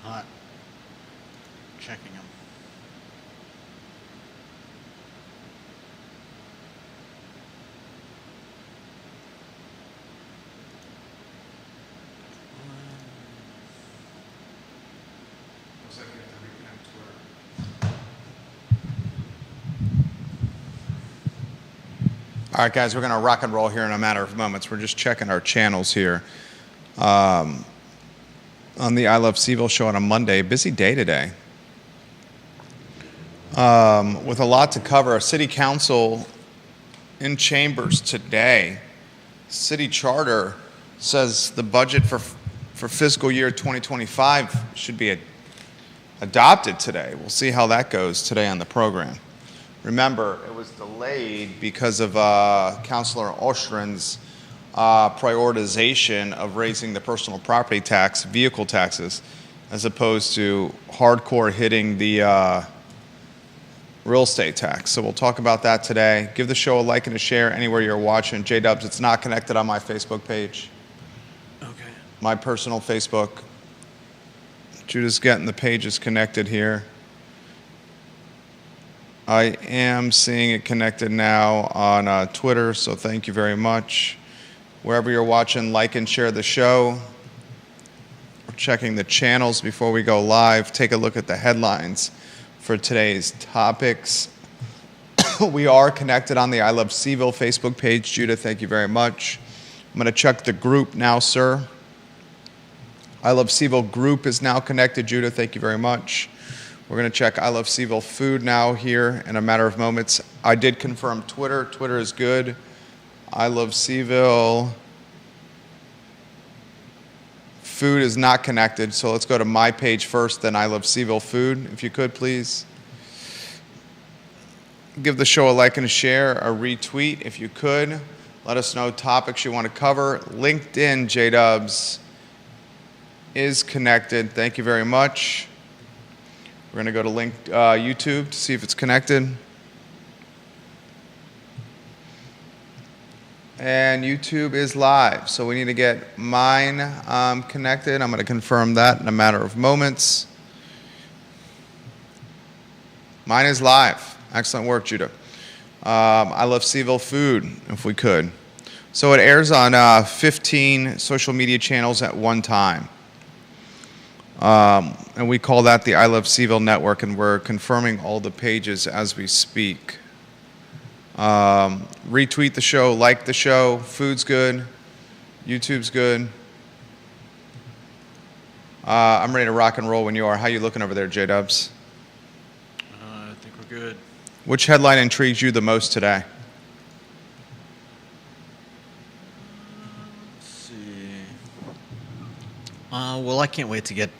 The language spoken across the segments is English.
hot. Checking them. Looks like you have to reconnect Twitter. All right, guys, we're going to rock and roll here in a matter of moments. We're just checking our channels here. On the I Love CVille show on a Monday. Busy day today. With a lot to cover. City Council in chambers today. City Charter says the budget for fiscal year 2025 should be adopted today. We'll see how that goes today on the program. Remember, it was delayed because of Councilor Ostrin's prioritization of raising the personal property tax, vehicle taxes, as opposed to hardcore hitting the real estate tax. So we'll talk about that today. Give the show a like and a share anywhere you're watching. J-Dubs, it's not connected on my Facebook page. Okay. My personal Facebook. Judah's getting the pages connected here. I am seeing it connected now on Twitter, so thank you very much. Wherever you're watching, like and share the show. We're checking the channels before we go live. Take a look at the headlines for today's topics. We are connected on the I Love CVille Facebook page. Judah, thank you very much. I'm going to check the group now, sir. I Love CVille group is now connected. Judah, thank you very much. We're going to check I Love CVille food now here in a matter of moments. I did confirm Twitter. Twitter is good. I Love CVille. Food is not connected, so let's go to my page first, then I Love CVille food, if you could, please. Give the show a like and a share, a retweet, if you could. Let us know topics you want to cover. LinkedIn, J-Dubs, is connected. Thank you very much. We're going to go to YouTube to see if it's connected. And YouTube is live, so we need to get mine connected. I'm going to confirm that in a matter of moments. Mine is live. Excellent work, Judah. I Love CVille food, if we could. So it airs on 15 social media channels at one time. And we call that the I Love CVille network, and we're confirming all the pages as we speak. Retweet the show, like the show. Food's good. YouTube's good. I'm ready to rock and roll when you are. How you looking over there, J-Dubs? I think we're good. Which headline intrigues you the most today? Let's see. Well, I can't wait to get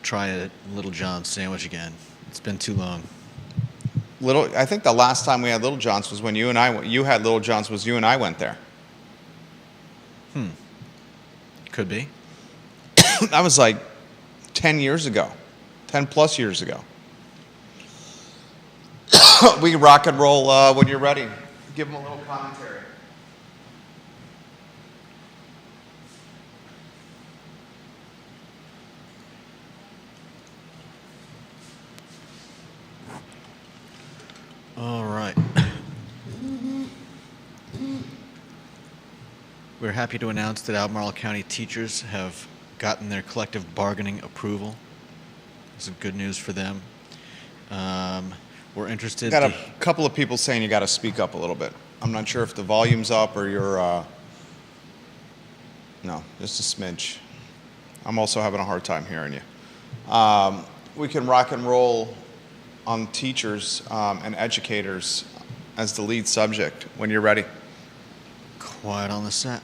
try a Little John sandwich again. It's been too long. I think the last time we had Little John's was when you had Little John's was you and I went there. Could be. That was like 10 years ago, 10 plus years ago. We can rock and roll when you're ready. Give them a little commentary. All right. We're happy to announce that Albemarle County teachers have gotten their collective bargaining approval. This is good news for them. We're interested. Got a couple of people saying you got to speak up a little bit. I'm not sure if the volume's up or you're. No, just a smidge. I'm also having a hard time hearing you. We can rock and roll on teachers and educators as the lead subject when you're ready. Quiet on the set.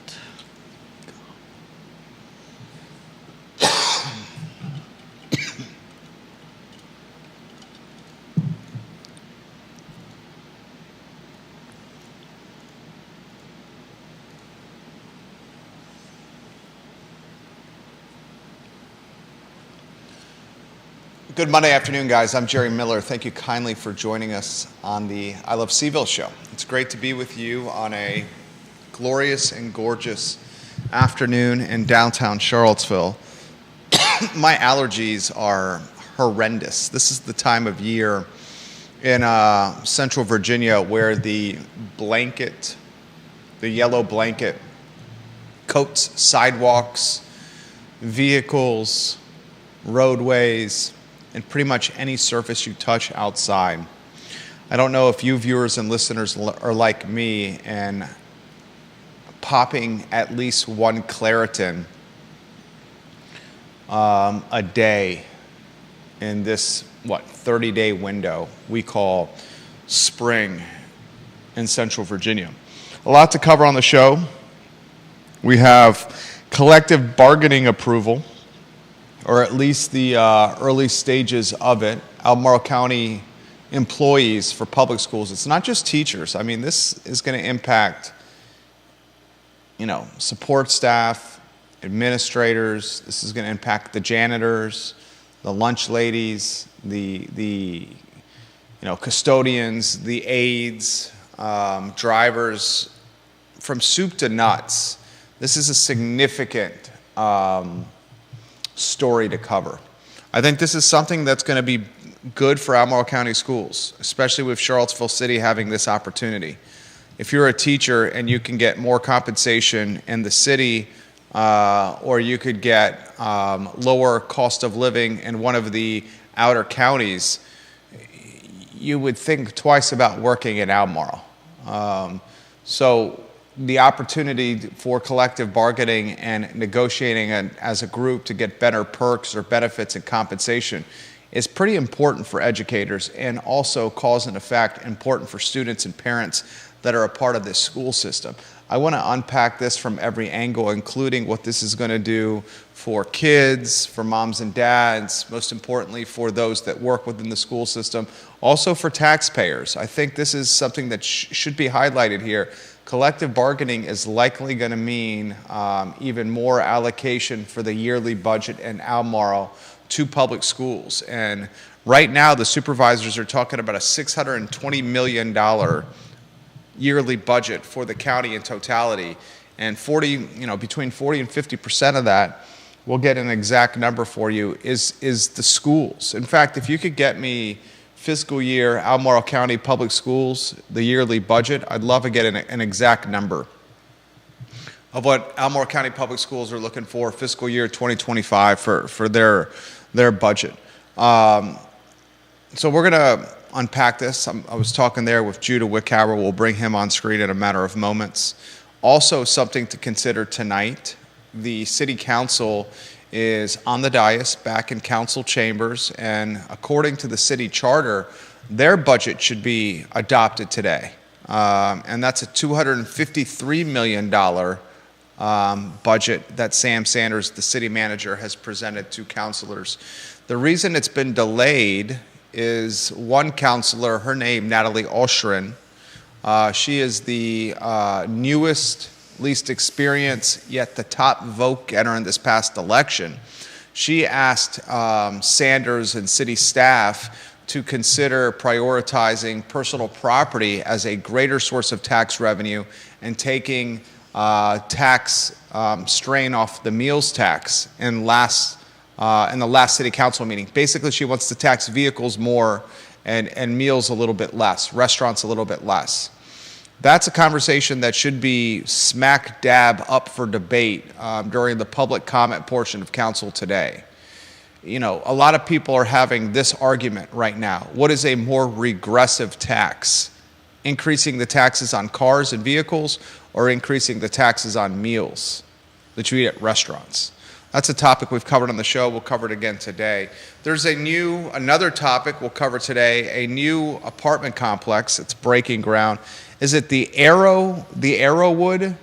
Good Monday afternoon, guys. I'm Jerry Miller. Thank you kindly for joining us on the I Love CVille show. It's great to be with you on a glorious and gorgeous afternoon in downtown Charlottesville. My allergies are horrendous. This is the time of year in Central Virginia where the yellow blanket coats sidewalks, vehicles, roadways, and pretty much any surface you touch outside. I don't know if you viewers and listeners are like me and popping at least one Claritin a day in this 30-day window we call spring in Central Virginia. A lot to cover on the show. We have collective bargaining approval, or at least the early stages of it. Albemarle County employees for public schools. It's not just teachers. I mean, this is going to impact, support staff, administrators. This is going to impact the janitors, the lunch ladies, the custodians, the aides, drivers, from soup to nuts. This is a significant story to cover. I think this is something that's going to be good for Albemarle County schools, especially with Charlottesville City having this opportunity. If you're a teacher and you can get more compensation in the city, or you could get lower cost of living in one of the outer counties, you would think twice about working in Albemarle. So the opportunity for collective bargaining and negotiating as a group to get better perks or benefits and compensation is pretty important for educators, and also cause and effect important for students and parents that are a part of this school system. I want to unpack this from every angle, including what this is going to do for kids, for moms and dads, most importantly for those that work within the school system, also for taxpayers. I think this is something that should be highlighted here. Collective bargaining is likely going to mean even more allocation for the yearly budget in Albemarle to public schools. And right now, the supervisors are talking about a $620 million yearly budget for the county in totality. And between 40 and 50% of that, we'll get an exact number for you, is the schools. In fact, if you could get me fiscal year Albemarle County Public Schools, the yearly budget, I'd love to get an exact number of what Albemarle County Public Schools are looking for fiscal year 2025 for their budget. So we're going to unpack this. I was talking there with Judah Wickhauer. We'll bring him on screen in a matter of moments. Also, something to consider tonight, the City Council is on the dais back in council chambers, and according to the city charter, their budget should be adopted today. And that's a $253 million budget that Sam Sanders, the city manager, has presented to councilors. The reason it's been delayed is one councilor, her name, Natalie Oshrin. She is the newest, least experienced, yet the top vote getter in this past election. She asked Sanders and city staff to consider prioritizing personal property as a greater source of tax revenue and taking tax strain off the meals tax in the last city council meeting. Basically, she wants to tax vehicles more and meals a little bit less, restaurants a little bit less. That's a conversation that should be smack dab up for debate during the public comment portion of council today. A lot of people are having this argument right now. What is a more regressive tax? Increasing the taxes on cars and vehicles, or increasing the taxes on meals that you eat at restaurants? That's a topic we've covered on the show. We'll cover it again today. There's another topic we'll cover today, a new apartment complex. It's breaking ground. Is it the Arrowwood?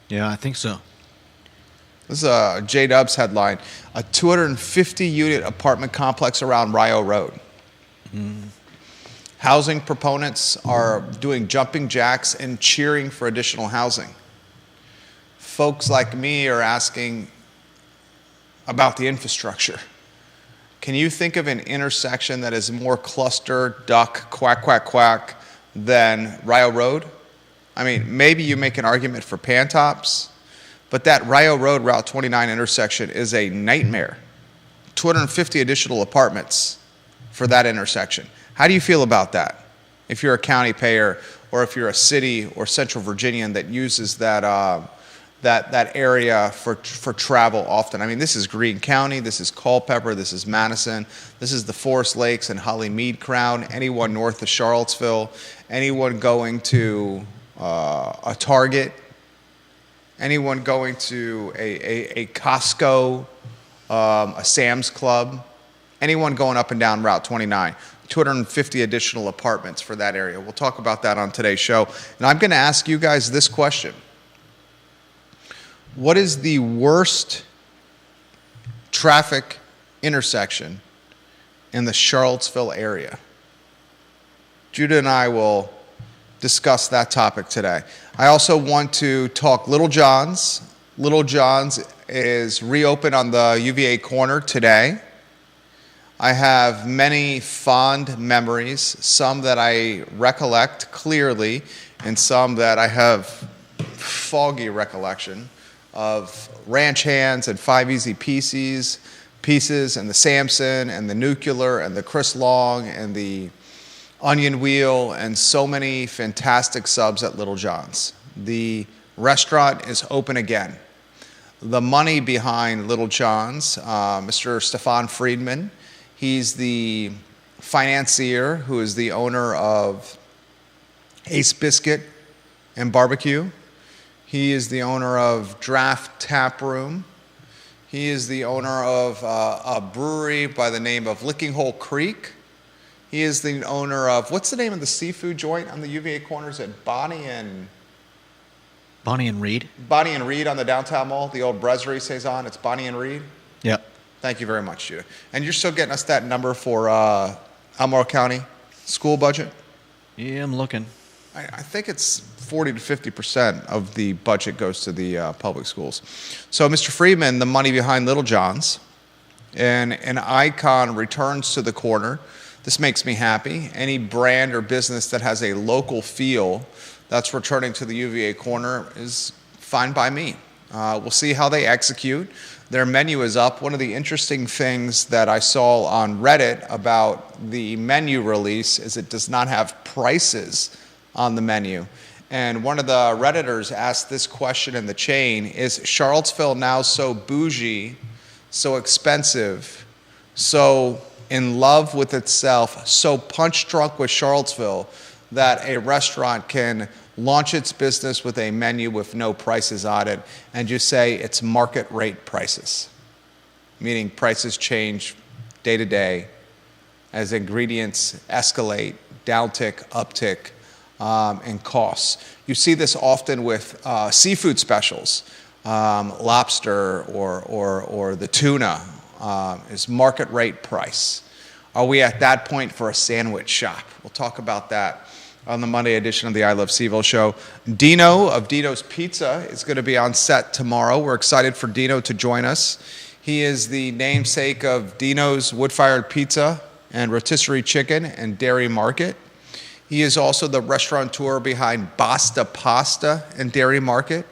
Yeah, I think so. This is a J-Dubs headline. A 250-unit apartment complex around Rio Road. Housing proponents are doing jumping jacks and cheering for additional housing. Folks like me are asking about the infrastructure. Can you think of an intersection that is more cluster, duck, quack, quack, quack than Rio Road? I mean, maybe you make an argument for Pantops, but that Rio Road, Route 29 intersection is a nightmare. 250 additional apartments for that intersection. How do you feel about that? If you're a county payer, or if you're a city or Central Virginian that uses that area for travel often. I mean, this is Greene County, this is Culpeper, this is Madison, this is the Forest Lakes and Holly Mead Crown, anyone north of Charlottesville, anyone going to a Target, anyone going to a Costco, a Sam's Club, anyone going up and down Route 29. 250 additional apartments for that area. We'll talk about that on today's show. And I'm going to ask you guys this question. What is the worst traffic intersection in the Charlottesville area? Judah and I will discuss that topic today. I also want to talk Little John's. Little John's is reopened on the UVA corner today. I have many fond memories, some that I recollect clearly, and some that I have foggy recollection of Ranch Hands and Five Easy Pieces, and the Samson, and the Nuclear, and the Chris Long, and the Onion Wheel, and so many fantastic subs at Little John's. The restaurant is open again. The money behind Little John's, Mr. Stefan Friedman, he's the financier who is the owner of Ace Biscuit and Barbecue. He is the owner of Draft Tap Room. He is the owner of a brewery by the name of Licking Hole Creek. He is the owner of, what's the name of the seafood joint on the UVA corners at Bonnie and Reed? Bonnie and Reed on the downtown mall, the old Brasserie Saison. It's Bonnie and Reed? Yep. Thank you very much, Judah. And you're still getting us that number for Albemarle County school budget? Yeah, I'm looking. I think it's 40 to 50% of the budget goes to the public schools. So, Mr. Friedman, the money behind Little John's, and an icon returns to the corner. This makes me happy. Any brand or business that has a local feel that's returning to the UVA corner is fine by me. We'll see how they execute. Their menu is up. One of the interesting things that I saw on Reddit about the menu release is it does not have prices on the menu. And one of the Redditors asked this question in the chain: is Charlottesville now so bougie, so expensive, so in love with itself, so punch drunk with Charlottesville that a restaurant can launch its business with a menu with no prices on it and just say it's market rate prices, meaning prices change day to day as ingredients escalate, downtick, uptick, in costs. You see this often with seafood specials, lobster or the tuna is market rate price. Are we at that point for a sandwich shop? We'll talk about that on the Monday edition of the I Love CVille show. Dino of Dino's Pizza is going to be on set tomorrow. We're excited for Dino to join us. He is the namesake of Dino's Wood-Fired Pizza and Rotisserie Chicken and Dairy Market. He is also the restaurateur behind Basta Pasta and Dairy Market.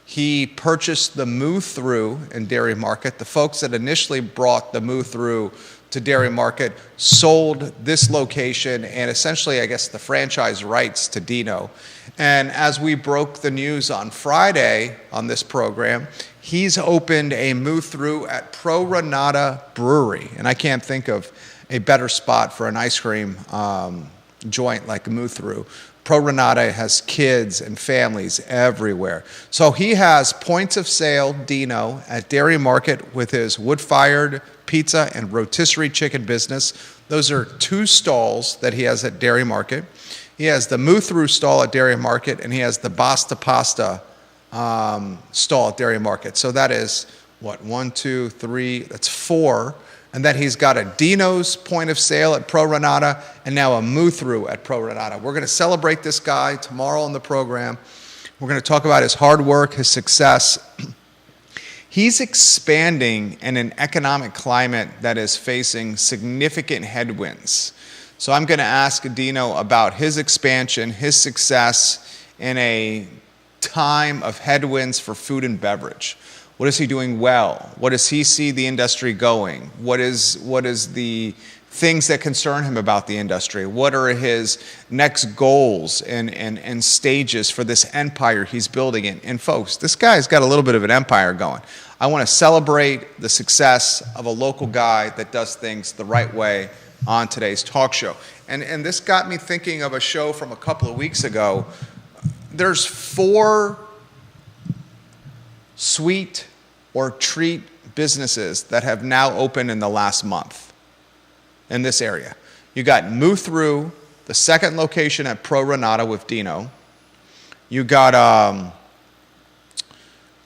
He purchased the Move Through and Dairy Market. The folks that initially brought the Move Through to Dairy Market sold this location and essentially, I guess, the franchise rights to Dino. And as we broke the news on Friday on this program, he's opened a Move Through at Pro Renata Brewery. And I can't think of a better spot for an ice cream joint like a Move Through. Pro Renata has kids and families everywhere. So he has points of sale, Dino, at Dairy Market with his wood-fired pizza and rotisserie chicken business. Those are two stalls that he has at Dairy Market. He has the Move Through stall at Dairy Market, and he has the Basta Pasta stall at Dairy Market. So that is, what, 1, 2, 3, that's 4. And then he's got a Dino's point of sale at Pro Renata and now a Move Through at Pro Renata. We're going to celebrate this guy tomorrow on the program. We're going to talk about his hard work, his success. He's expanding in an economic climate that is facing significant headwinds. So I'm going to ask Dino about his expansion, his success in a time of headwinds for food and beverage? What is he doing well? What does he see the industry going? What is the things that concern him about the industry? What are his next goals and stages for this empire he's building in? And folks, this guy's got a little bit of an empire going. I want to celebrate the success of a local guy that does things the right way on today's talk show. And this got me thinking of a show from a couple of weeks ago. There's 4 sweet or treat businesses that have now opened in the last month in this area. You got Moo Through, the second location at Pro Renata with Dino. You got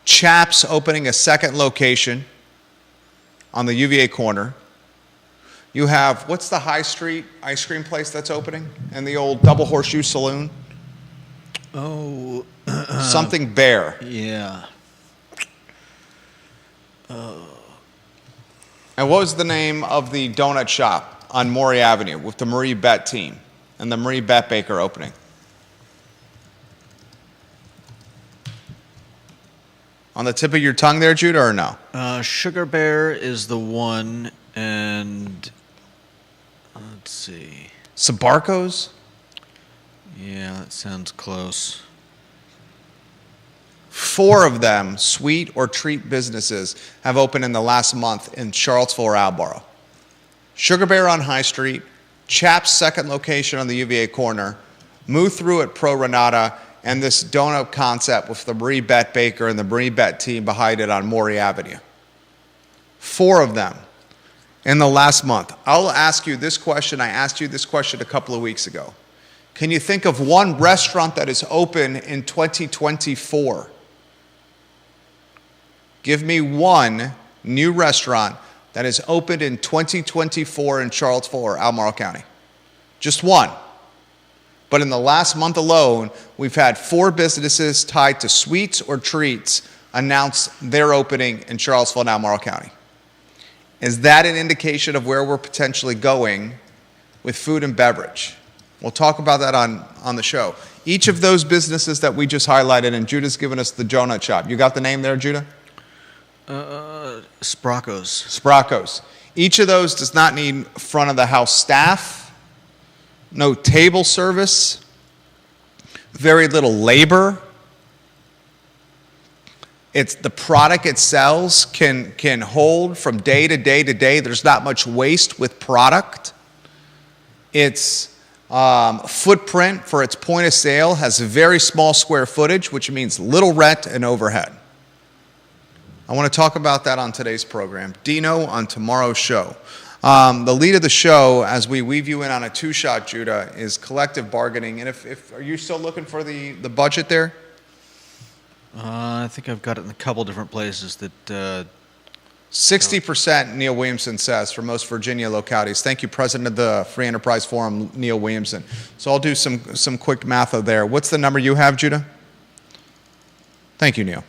Chaps opening a second location on the UVA corner. You have, what's the High Street ice cream place that's opening? And the old Double Horseshoe Saloon? Oh. Something Bear. Yeah. And what was the name of the donut shop on Maury Avenue with the Marie Bett team and the Marie Bett Baker opening? On the tip of your tongue there, Judah, or no? Sugar Bear is the one, and let's see. Sabarco's? Yeah, that sounds close. 4 of them, sweet or treat businesses, have opened in the last month in Charlottesville or Attleboro. Sugar Bear on High Street, Chap's second location on the UVA corner, Moo Through at Pro Renata, and this donut concept with the Marie Bett Baker and the Marie Bett team behind it on Maury Avenue. 4 of them in the last month. I'll ask you this question. I asked you this question a couple of weeks ago. Can you think of one restaurant that is open in 2024? Give me one new restaurant that is opened in 2024 in Charlottesville or Albemarle County. Just one. But in the last month alone, we've had 4 businesses tied to sweets or treats announce their opening in Charlottesville and Albemarle County. Is that an indication of where we're potentially going with food and beverage? We'll talk about that on the show. Each of those businesses that we just highlighted, and Judah's given us the donut shop. You got the name there, Judah? Spracco's. Spracco's. Each of those does not need front of the house staff, no table service, very little labor. It's the product it sells can hold from day to day to day. There's not much waste with product. Its footprint for its point of sale has a very small square footage, which means little rent and overhead. I want to talk about that on today's program. Dino on tomorrow's show. The lead of the show, as we weave you in on a 2-shot, Judah, is collective bargaining. And if are you still looking for the budget there? I think I've got it in a couple different places that 60%, Neil Williamson says, for most Virginia localities. Thank you, President of the Free Enterprise Forum, Neil Williamson. So I'll do some quick math there. What's the number you have, Judah? Thank you, Neil.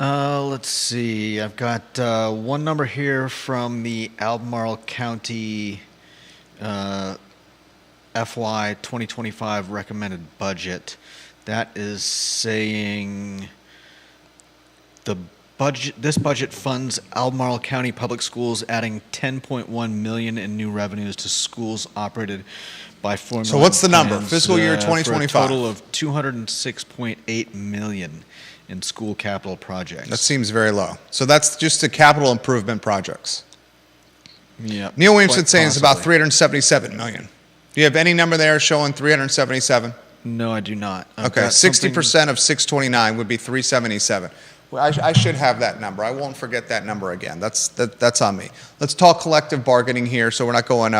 Let's see. I've got one number here from the Albemarle County FY 2025 recommended budget. That is saying this budget funds Albemarle County Public Schools, adding $10.1 million in new revenues to schools operated by formula. So what's the number? Plans, Fiscal year 2025. For a total of $206.8 million in school capital projects. That seems very low. So that's just the capital improvement projects. Yeah. Neil Williamson saying it's about $377 million. Do you have any number there showing 377? No, I do not. Okay, 60% of 629 would be 377. Well, I should have that number. I won't forget that number again. That's on me. Let's talk collective bargaining here, so we're not going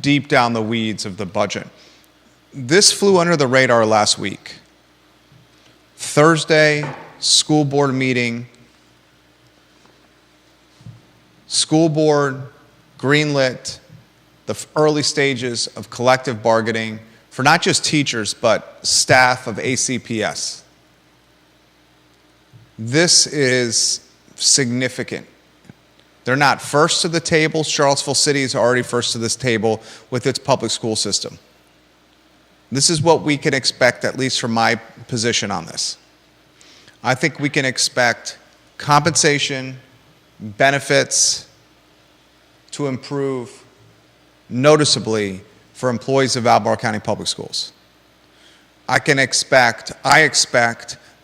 deep down the weeds of the budget. This flew under the radar last week. Thursday, school board meeting. School board greenlit the early stages of collective bargaining for not just teachers, but staff of ACPS. This is significant. They're not first to the table. Charlottesville City is already first to this table with its public school system. This is what we can expect, at least from my position on this. I think we can expect compensation, benefits to improve noticeably for employees of Albemarle County Public Schools. I expect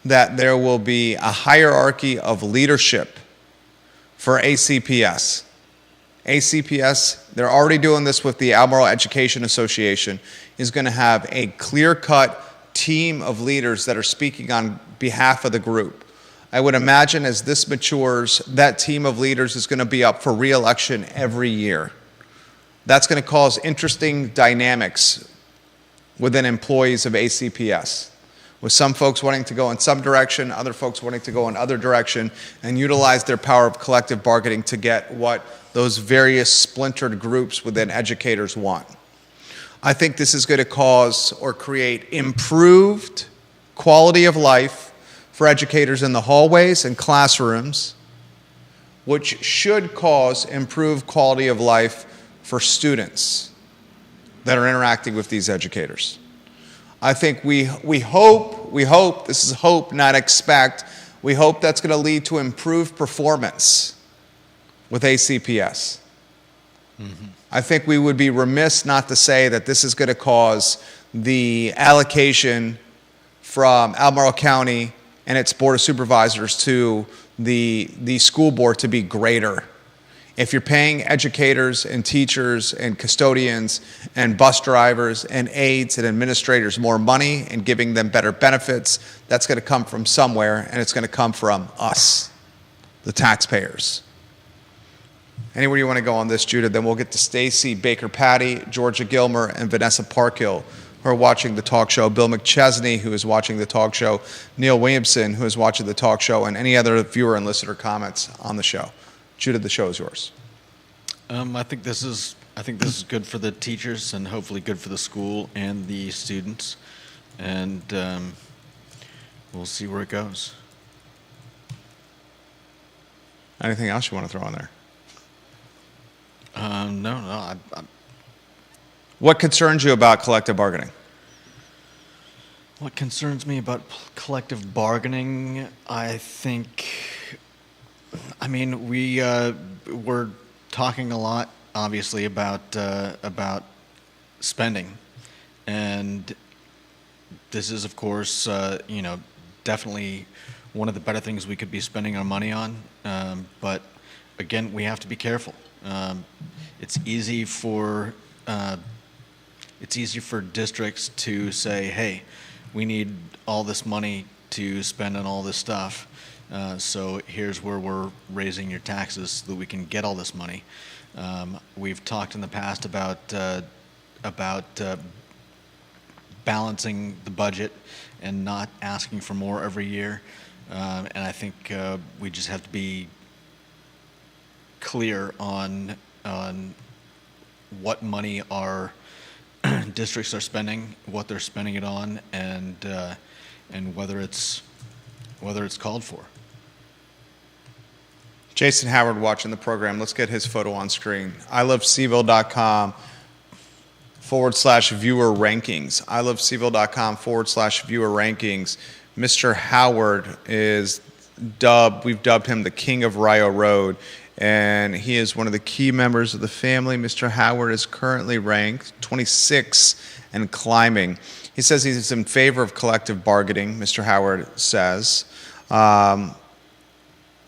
that there will be a hierarchy of leadership for ACPS. ACPS, they're already doing this with the Albemarle Education Association, is going to have a clear-cut team of leaders that are speaking on behalf of the group. I would imagine as this matures, that team of leaders is going to be up for re-election every year. That's going to cause interesting dynamics within employees of ACPS, with some folks wanting to go in some direction, other folks wanting to go in other direction, and utilize their power of collective bargaining to get what those various splintered groups within educators want. I think this is going to cause or create improved quality of life for educators in the hallways and classrooms, which should cause improved quality of life for students that are interacting with these educators. I think we hope, this is hope, not expect, we hope that's going to lead to improved performance with ACPS. Mm-hmm. I think we would be remiss not to say that this is going to cause the allocation from Albemarle County and its Board of Supervisors to the school board to be greater. If you're paying educators and teachers and custodians and bus drivers and aides and administrators more money and giving them better benefits, that's going to come from somewhere, and it's going to come from us, the taxpayers. Anywhere you want to go on this, Judah, then we'll get to Stacy Baker-Patty, Georgia Gilmer, and Vanessa Parkhill, who are watching the talk show, Bill McChesney, who is watching the talk show, Neil Williamson, who is watching the talk show, and any other viewer and listener comments on the show. Judah, the show is yours. I think this is good for the teachers and hopefully good for the school and the students, and we'll see where it goes. Anything else you want to throw in there? No. What concerns you about collective bargaining? What concerns me about collective bargaining, we're talking a lot, obviously, about spending, and this is, of course, definitely one of the better things we could be spending our money on. But again, we have to be careful. It's easy for districts to say, "Hey, we need all this money to spend on all this stuff. So here's where we're raising your taxes so that we can get all this money." We've talked in the past about balancing the budget and not asking for more every year. And I think we just have to be clear on what money our districts are spending, what they're spending it on, and whether it's called for. Jason Howard watching the program. Let's get his photo on screen. iloveseville.com/viewer rankings. iloveseville.com/viewer rankings. Mr. Howard we've dubbed him the King of Rio Road, and he is one of the key members of the family. Mr. Howard is currently ranked 26 and climbing. He says he's in favor of collective bargaining, Mr. Howard says,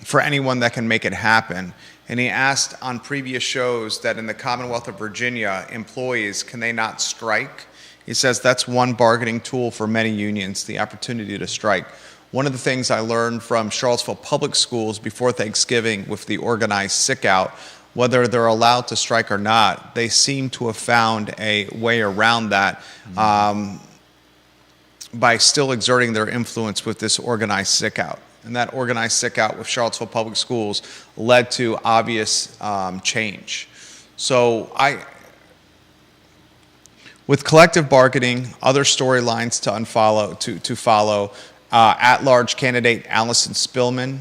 for anyone that can make it happen. And he asked on previous shows that in the Commonwealth of Virginia, employees, can they not strike? He says that's one bargaining tool for many unions, the opportunity to strike. One of the things I learned from Charlottesville Public Schools before Thanksgiving with the organized sick out, whether they're allowed to strike or not, they seem to have found a way around that by still exerting their influence with this organized sick out. And that organized sick out with Charlottesville Public Schools led to obvious change. So with collective bargaining, other storylines to follow, at-large candidate Allison Spillman,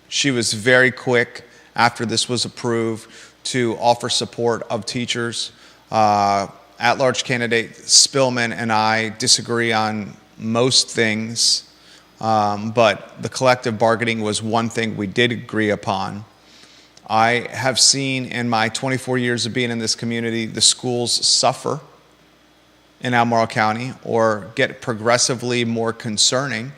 she was very quick after this was approved to offer support of teachers. At-large candidate Spillman and I disagree on most things, but the collective bargaining was one thing we did agree upon. I have seen in my 24 years of being in this community the schools suffer in Albemarle County or get progressively more concerning.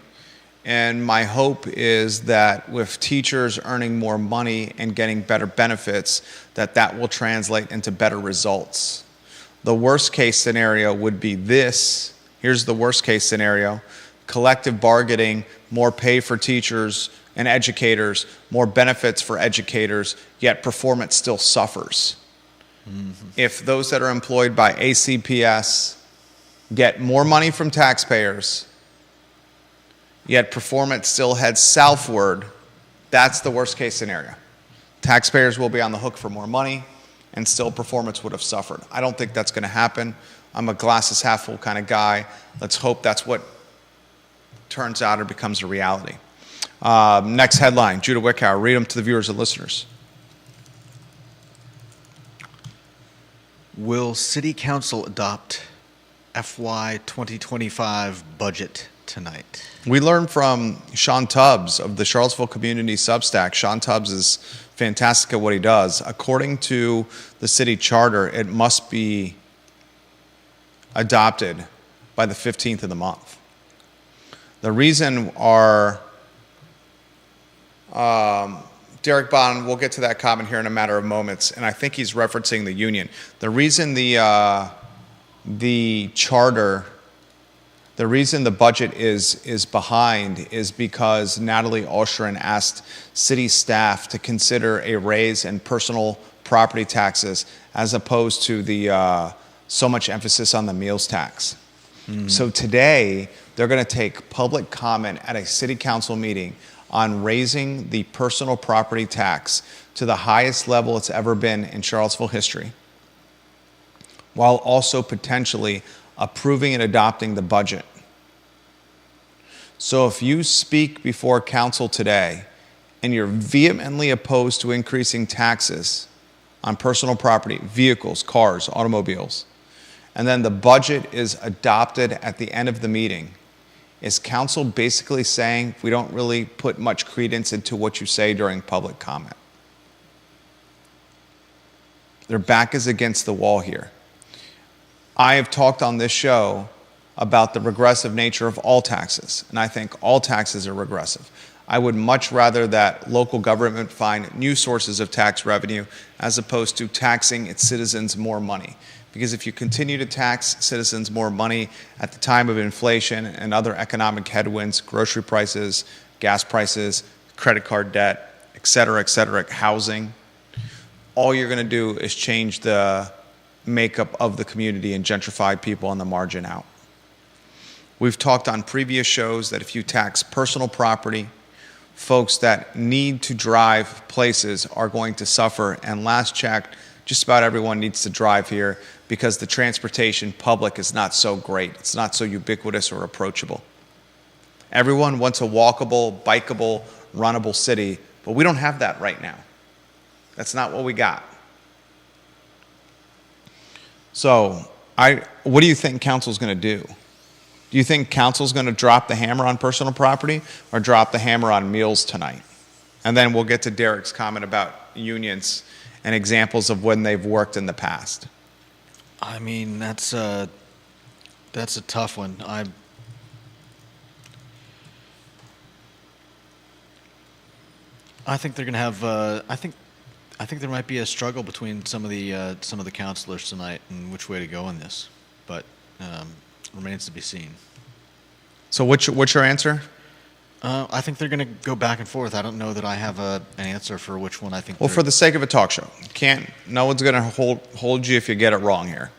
And my hope is that with teachers earning more money and getting better benefits, that will translate into better results. The worst case scenario would be this. Here's the worst case scenario. Collective bargaining, more pay for teachers and educators, more benefits for educators, yet performance still suffers. If those that are employed by ACPS get more money from taxpayers, yet performance still heads southward, that's the worst case scenario. Taxpayers will be on the hook for more money, and still performance would have suffered. I don't think that's going to happen. I'm a glasses half full kind of guy. Let's hope that's what turns out or becomes a reality. Next headline, Judah Wickower. Read them to the viewers and listeners. Will City Council adopt FY 2025 budget tonight? We learned from Sean Tubbs of the Charlottesville Community Substack. Sean Tubbs is fantastic at what he does. According to the city charter, it must be adopted by the 15th of the month. The reason our Derek Bond, we'll get to that comment here in a matter of moments, and I think he's referencing the union. The reason the charter, the reason the budget is behind is because Natalie Oshrin asked city staff to consider a raise in personal property taxes as opposed to the so much emphasis on the meals tax. So today, they're going to take public comment at a city council meeting on raising the personal property tax to the highest level it's ever been in Charlottesville history, while also potentially approving and adopting the budget. So if you speak before council today and you're vehemently opposed to increasing taxes on personal property, vehicles, cars, automobiles, and then the budget is adopted at the end of the meeting, is council basically saying we don't really put much credence into what you say during public comment? Their back is against the wall here. I have talked on this show about the regressive nature of all taxes, and I think all taxes are regressive. I would much rather that local government find new sources of tax revenue as opposed to taxing its citizens more money. Because if you continue to tax citizens more money at the time of inflation and other economic headwinds, grocery prices, gas prices, credit card debt, et cetera, housing, all you're going to do is change the makeup of the community and gentrify people on the margin out. We've talked on previous shows that if you tax personal property, folks that need to drive places are going to suffer. And last check, just about everyone needs to drive here because the transportation public is not so great. It's not so ubiquitous or approachable. Everyone wants a walkable, bikeable, runnable city, but we don't have that right now. That's not what we got. So, what do you think council's going to do? Do you think council's going to drop the hammer on personal property or drop the hammer on meals tonight? And then we'll get to Derek's comment about unions and examples of when they've worked in the past. I mean, that's a tough one. I think they're going to have. I think there might be a struggle between some of the councilors tonight and which way to go in this, but remains to be seen. So what's your answer? I think they're going to go back and forth. I don't know that I have an answer for which one I think. Well, for the sake of a talk show, no one's going to hold you if you get it wrong here.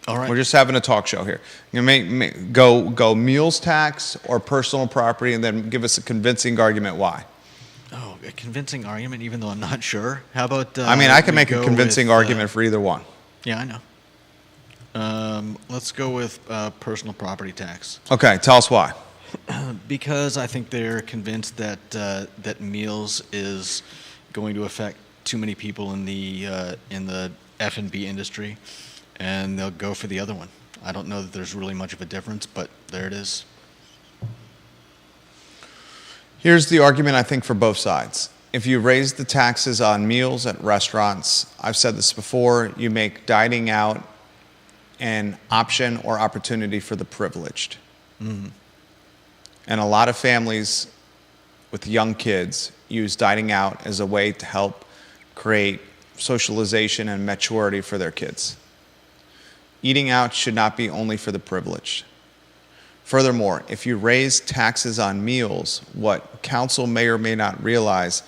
All right. We're just having a talk show here. You may go meals tax or personal property, and then give us a convincing argument why. Oh, a convincing argument, even though I'm not sure. How about? I can make a convincing argument for either one. Yeah, I know. Let's go with personal property tax. Okay, tell us why. Because I think they're convinced that that meals is going to affect too many people in the F&B industry, and they'll go for the other one. I don't know that there's really much of a difference, but there it is. Here's the argument, I think, for both sides. If you raise the taxes on meals at restaurants, I've said this before, you make dining out an option or opportunity for the privileged. Mm-hmm. And a lot of families with young kids use dining out as a way to help create socialization and maturity for their kids. Eating out should not be only for the privileged. Furthermore, if you raise taxes on meals, what council may or may not realize,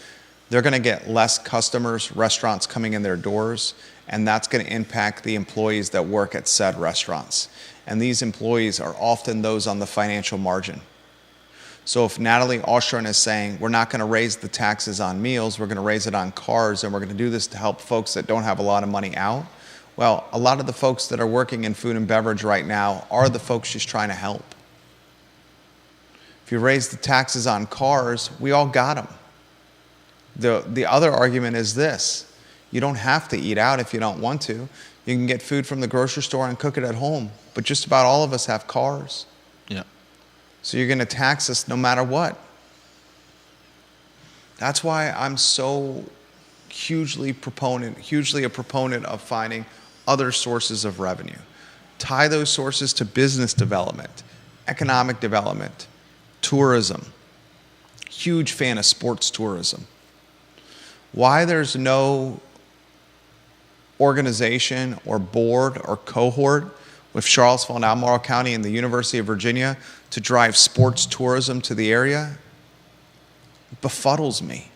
they're going to get less customers, restaurants coming in their doors, and that's going to impact the employees that work at said restaurants. And these employees are often those on the financial margin. So if Natalie Ostron is saying, we're not going to raise the taxes on meals, we're going to raise it on cars, and we're going to do this to help folks that don't have a lot of money out, well, a lot of the folks that are working in food and beverage right now are the folks she's trying to help. If you raise the taxes on cars, we all got them. The other argument is this. You don't have to eat out if you don't want to. You can get food from the grocery store and cook it at home. But just about all of us have cars. Yeah. So you're going to tax us no matter what. That's why I'm so hugely a proponent of finding other sources of revenue. Tie those sources to business development, economic development, tourism. Huge fan of sports tourism. Why there's no organization or board or cohort with Charlottesville and Albemarle County and the University of Virginia to drive sports tourism to the area befuddles me.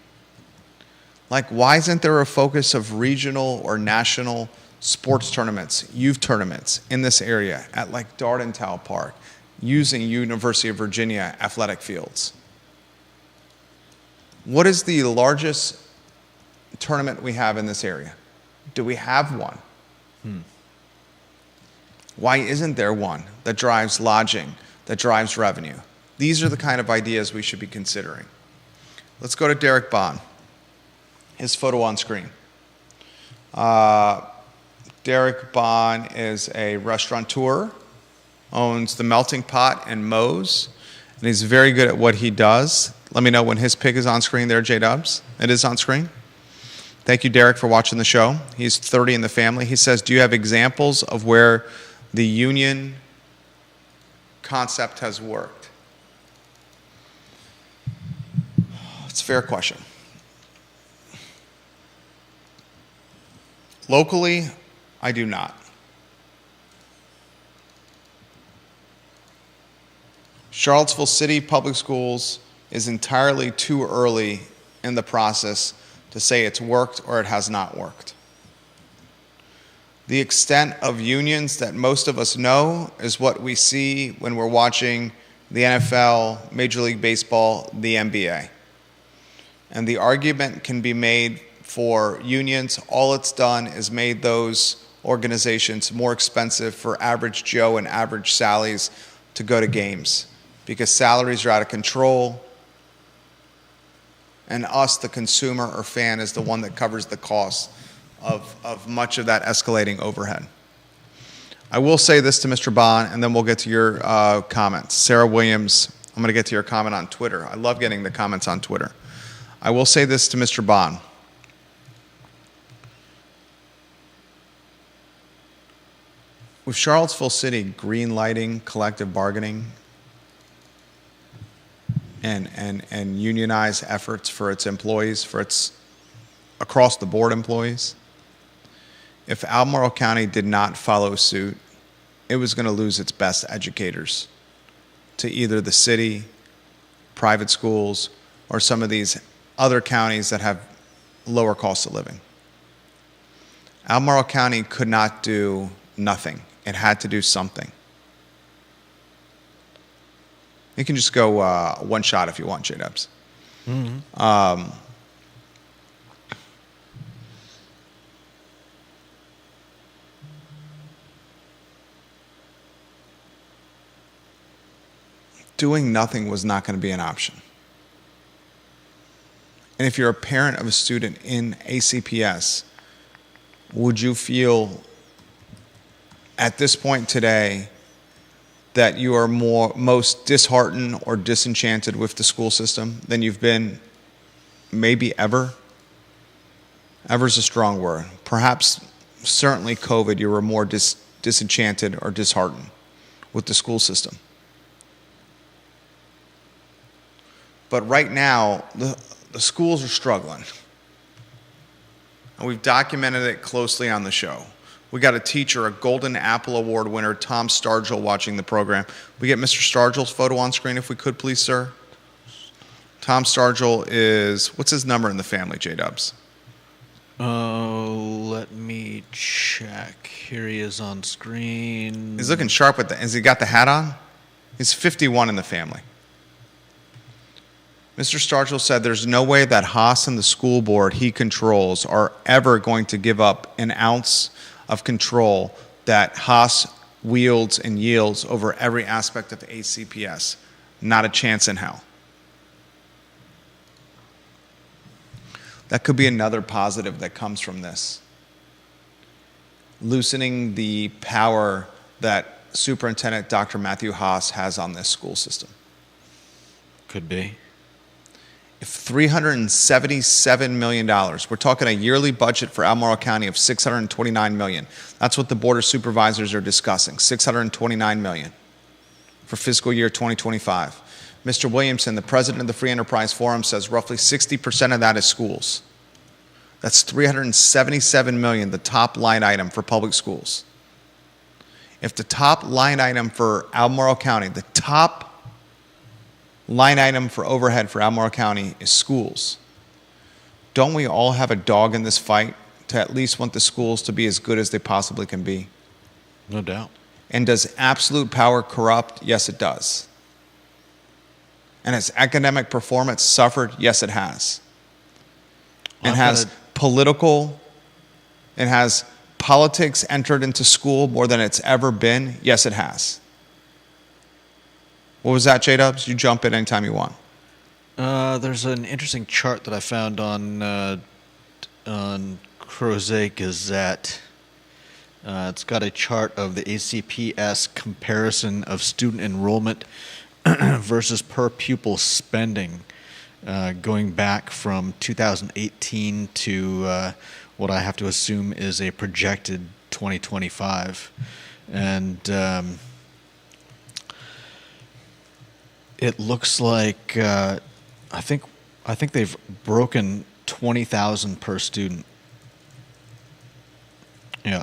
Like, why isn't there a focus of regional or national sports tournaments, youth tournaments in this area at like Dardental Park using University of Virginia athletic fields? What is the largest tournament we have in this area? Do we have one? Why isn't there one that drives lodging, that drives revenue? These are the kind of ideas we should be considering. Let's go to Derek Bond. His photo on screen. Derek Bond is a restaurateur, owns the Melting Pot and Moe's, and he's very good at what he does. Let me know when his pic is on screen there, J-Dubs. It is on screen. Thank you, Derek, for watching the show. He's 30 in the family. He says, do you have examples of where the union concept has worked? It's a fair question. Locally, I do not. Charlottesville City Public Schools is entirely too early in the process to say it's worked or it has not worked. The extent of unions that most of us know is what we see when we're watching the NFL, Major League Baseball, the NBA. And the argument can be made for unions. All it's done is made those organizations more expensive for average Joe and average Sallies to go to games because salaries are out of control. And us, the consumer or fan, is the one that covers the cost of much of that escalating overhead. I will say this to Mr. Bond, and then we'll get to your comments. Sarah Williams, I'm going to get to your comment on Twitter. I love getting the comments on Twitter. I will say this to Mr. Bond. With Charlottesville City green lighting collective bargaining and unionize efforts for its employees, for its across-the-board employees. If Albemarle County did not follow suit, it was going to lose its best educators to either the city, private schools, or some of these other counties that have lower cost of living. Albemarle County could not do nothing. It had to do something. You can just go one shot if you want, J-Dubs. Mm-hmm. Doing nothing was not going to be an option. And if you're a parent of a student in ACPS, would you feel at this point today that you are most disheartened or disenchanted with the school system than you've been maybe ever? Ever is a strong word. Perhaps, certainly COVID, you were more disenchanted or disheartened with the school system. But right now, the schools are struggling. And we've documented it closely on the show. We got a teacher, a Golden Apple Award winner, Tom Stargell, watching the program. We get Mr. Stargell's photo on screen, if we could, please, sir. Tom Stargell is, what's his number in the family, J-Dubs? Let me check. Here he is on screen. He's looking sharp with has he got the hat on? He's 51 in the family. Mr. Stargell said there's no way that Haas and the school board he controls are ever going to give up an ounce of control that Haas wields and yields over every aspect of ACPS. Not a chance in hell. That could be another positive that comes from this. Loosening the power that Superintendent Dr. Matthew Haas has on this school system. Could be. If $377 million, we're talking a yearly budget for Albemarle County of $629 million. That's what the Board of Supervisors are discussing, $629 million for fiscal year 2025. Mr. Williamson, the president of the Free Enterprise Forum, says roughly 60% of that is schools. That's $377 million, the top line item for public schools. If the top line item for Albemarle County, the top line item for overhead for Albemarle County is schools, don't we all have a dog in this fight to at least want the schools to be as good as they possibly can be? No doubt. And does absolute power corrupt? Yes, it does. And has academic performance suffered? Yes, it has. And has politics entered into school more than it's ever been? Yes, it has. What was that, J-Dubs? You jump in anytime you want. There's an interesting chart that I found on Crozet Gazette. It's got a chart of the ACPS comparison of student enrollment versus per pupil spending, going back from 2018 to what I have to assume is a projected 2025. And it looks like I think they've broken 20,000 per student. Yeah.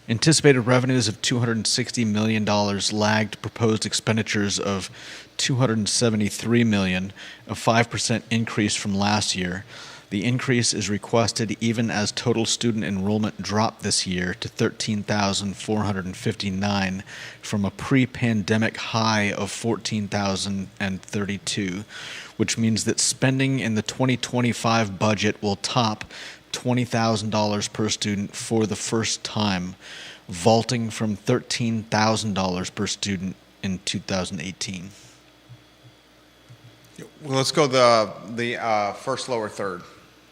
Anticipated revenues of $260 million lagged proposed expenditures of $273 million, a 5% increase from last year. The increase is requested even as total student enrollment dropped this year to 13,459 from a pre-pandemic high of 14,032, which means that spending in the 2025 budget will top $20,000 per student for the first time, vaulting from $13,000 per student in 2018. Well, let's go the first lower third.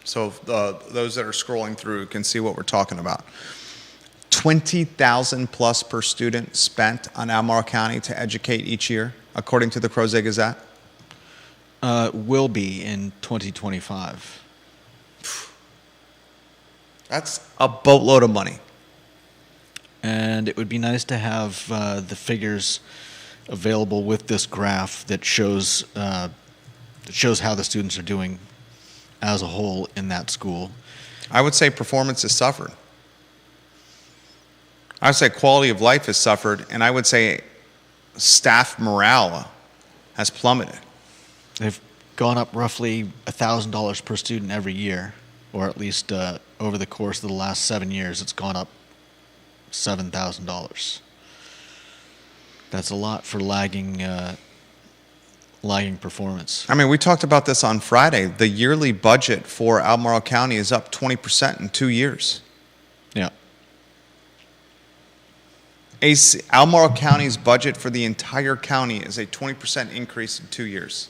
So those that are scrolling through can see what we're talking about. 20,000 plus per student spent on Albemarle County to educate each year, according to the Crozet Gazette? Will be in 2025. That's a boatload of money. And it would be nice to have the figures available with this graph that shows how the students are doing as a whole in that school. I would say performance has suffered. I would say quality of life has suffered, and I would say staff morale has plummeted. They've gone up roughly $1,000 per student every year, or at least over the course of the last 7 years, it's gone up $7,000. That's a lot for lagging performance. I mean, we talked about this on Friday. The yearly budget for Albemarle County is up 20% in 2 years. Yeah. Albemarle County's budget for the entire county is a 20% increase in 2 years.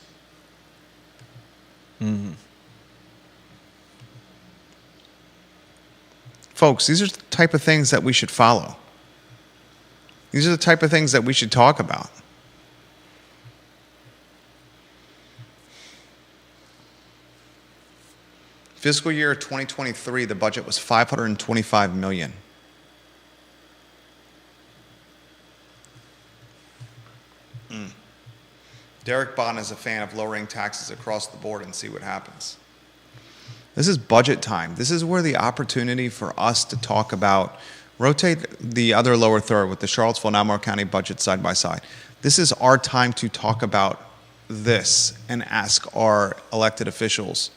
Folks, these are the type of things that we should follow. These are the type of things that we should talk about. Fiscal year 2023, the budget was $525 million. Derek Bond is a fan of lowering taxes across the board and see what happens. This is budget time. This is where the opportunity for us to talk about, rotate the other lower third with the Charlottesville and Albemarle County budget side by side. This is our time to talk about this and ask our elected officials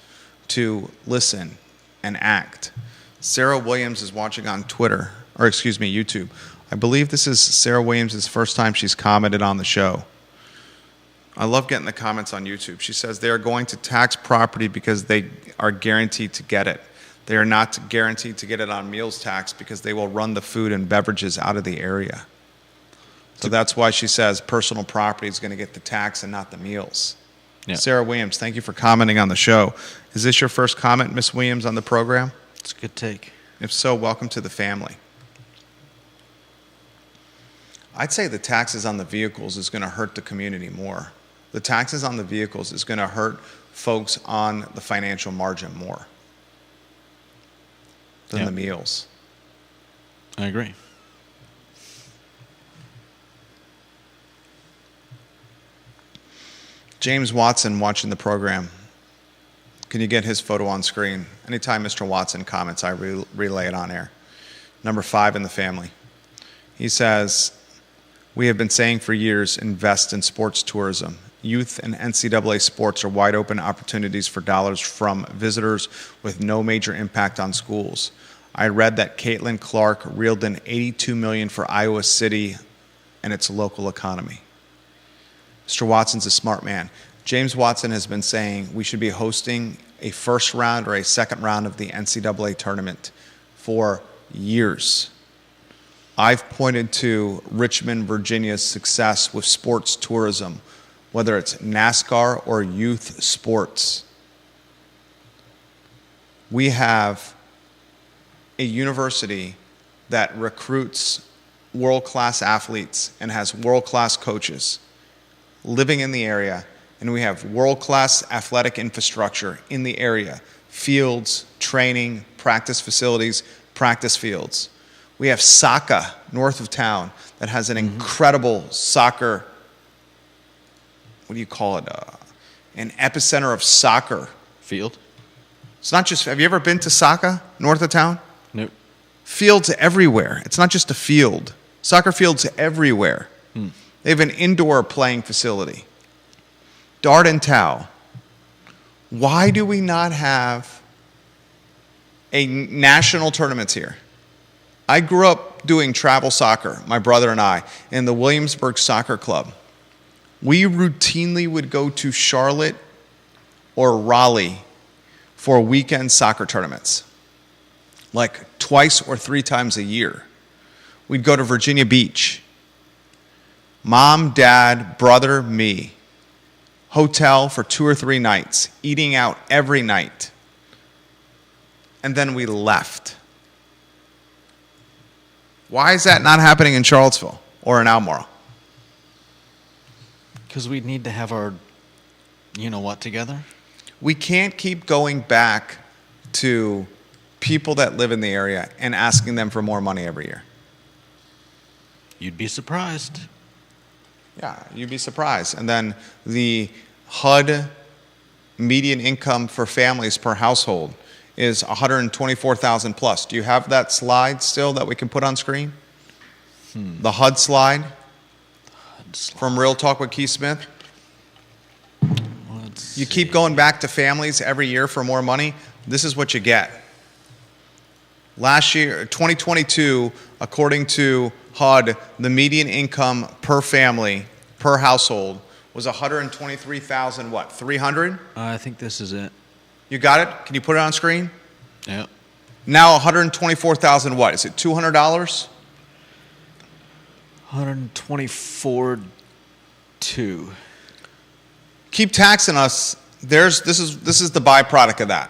to listen and act. Sarah Williams is watching on Twitter, or excuse me, YouTube. I believe this is Sarah Williams' first time she's commented on the show. I love getting the comments on YouTube. She says they are going to tax property because they are guaranteed to get it. They are not guaranteed to get it on meals tax because they will run the food and beverages out of the area. So that's why she says personal property is going to get the tax and not the meals. Yeah. Sarah Williams, thank you for commenting on the show. Is this your first comment, Miss Williams, on the program? It's a good take. If so, welcome to the family. I'd say the taxes on the vehicles is going to hurt the community more. The taxes on the vehicles is going to hurt folks on the financial margin more than the meals. I agree. James Watson watching the program. Can you get his photo on screen? Anytime Mr. Watson comments, I relay it on air. Number 5 in the family. He says, we have been saying for years, invest in sports tourism. Youth and NCAA sports are wide open opportunities for dollars from visitors with no major impact on schools. I read that Caitlin Clark reeled in $82 million for Iowa City and its local economy. Mr. Watson's a smart man. James Watson has been saying we should be hosting a first round or a second round of the NCAA tournament for years. I've pointed to Richmond, Virginia's success with sports tourism, whether it's NASCAR or youth sports. We have a university that recruits world-class athletes and has world-class coaches living in the area, and we have world-class athletic infrastructure in the area, fields, training, practice facilities, practice fields. We have Saka north of town that has an incredible soccer, what do you call it, an epicenter of soccer. Field? It's not just, have you ever been to Saka north of town? Nope. Fields everywhere. It's not just a field. Soccer fields everywhere. They have an indoor playing facility. Darden Tau. Why do we not have a national tournament here? I grew up doing travel soccer, my brother and I, in the Williamsburg Soccer Club. We routinely would go to Charlotte or Raleigh for weekend soccer tournaments, like twice or 3 times a year. We'd go to Virginia Beach. Mom, dad, brother, me. Hotel for 2 or 3 nights, eating out every night. And then we left. Why is that not happening in Charlottesville or in Albemarle? Because we need to have our you-know-what together. We can't keep going back to people that live in the area and asking them for more money every year. You'd be surprised. Yeah, you'd be surprised. And then the HUD median income for families per household is $124,000 plus. Do you have that slide still that we can put on screen? The HUD slide from Real Talk with Keith Smith. You keep going back to families every year for more money. This is what you get. Last year, 2022, according to HUD, the median income per family, per household, was $123,000, what, 300? I think this is it. You got it? Can you put it on screen? Yeah. Now $124,000, what? Is it $200? 124.2. Keep taxing us this is the byproduct of that.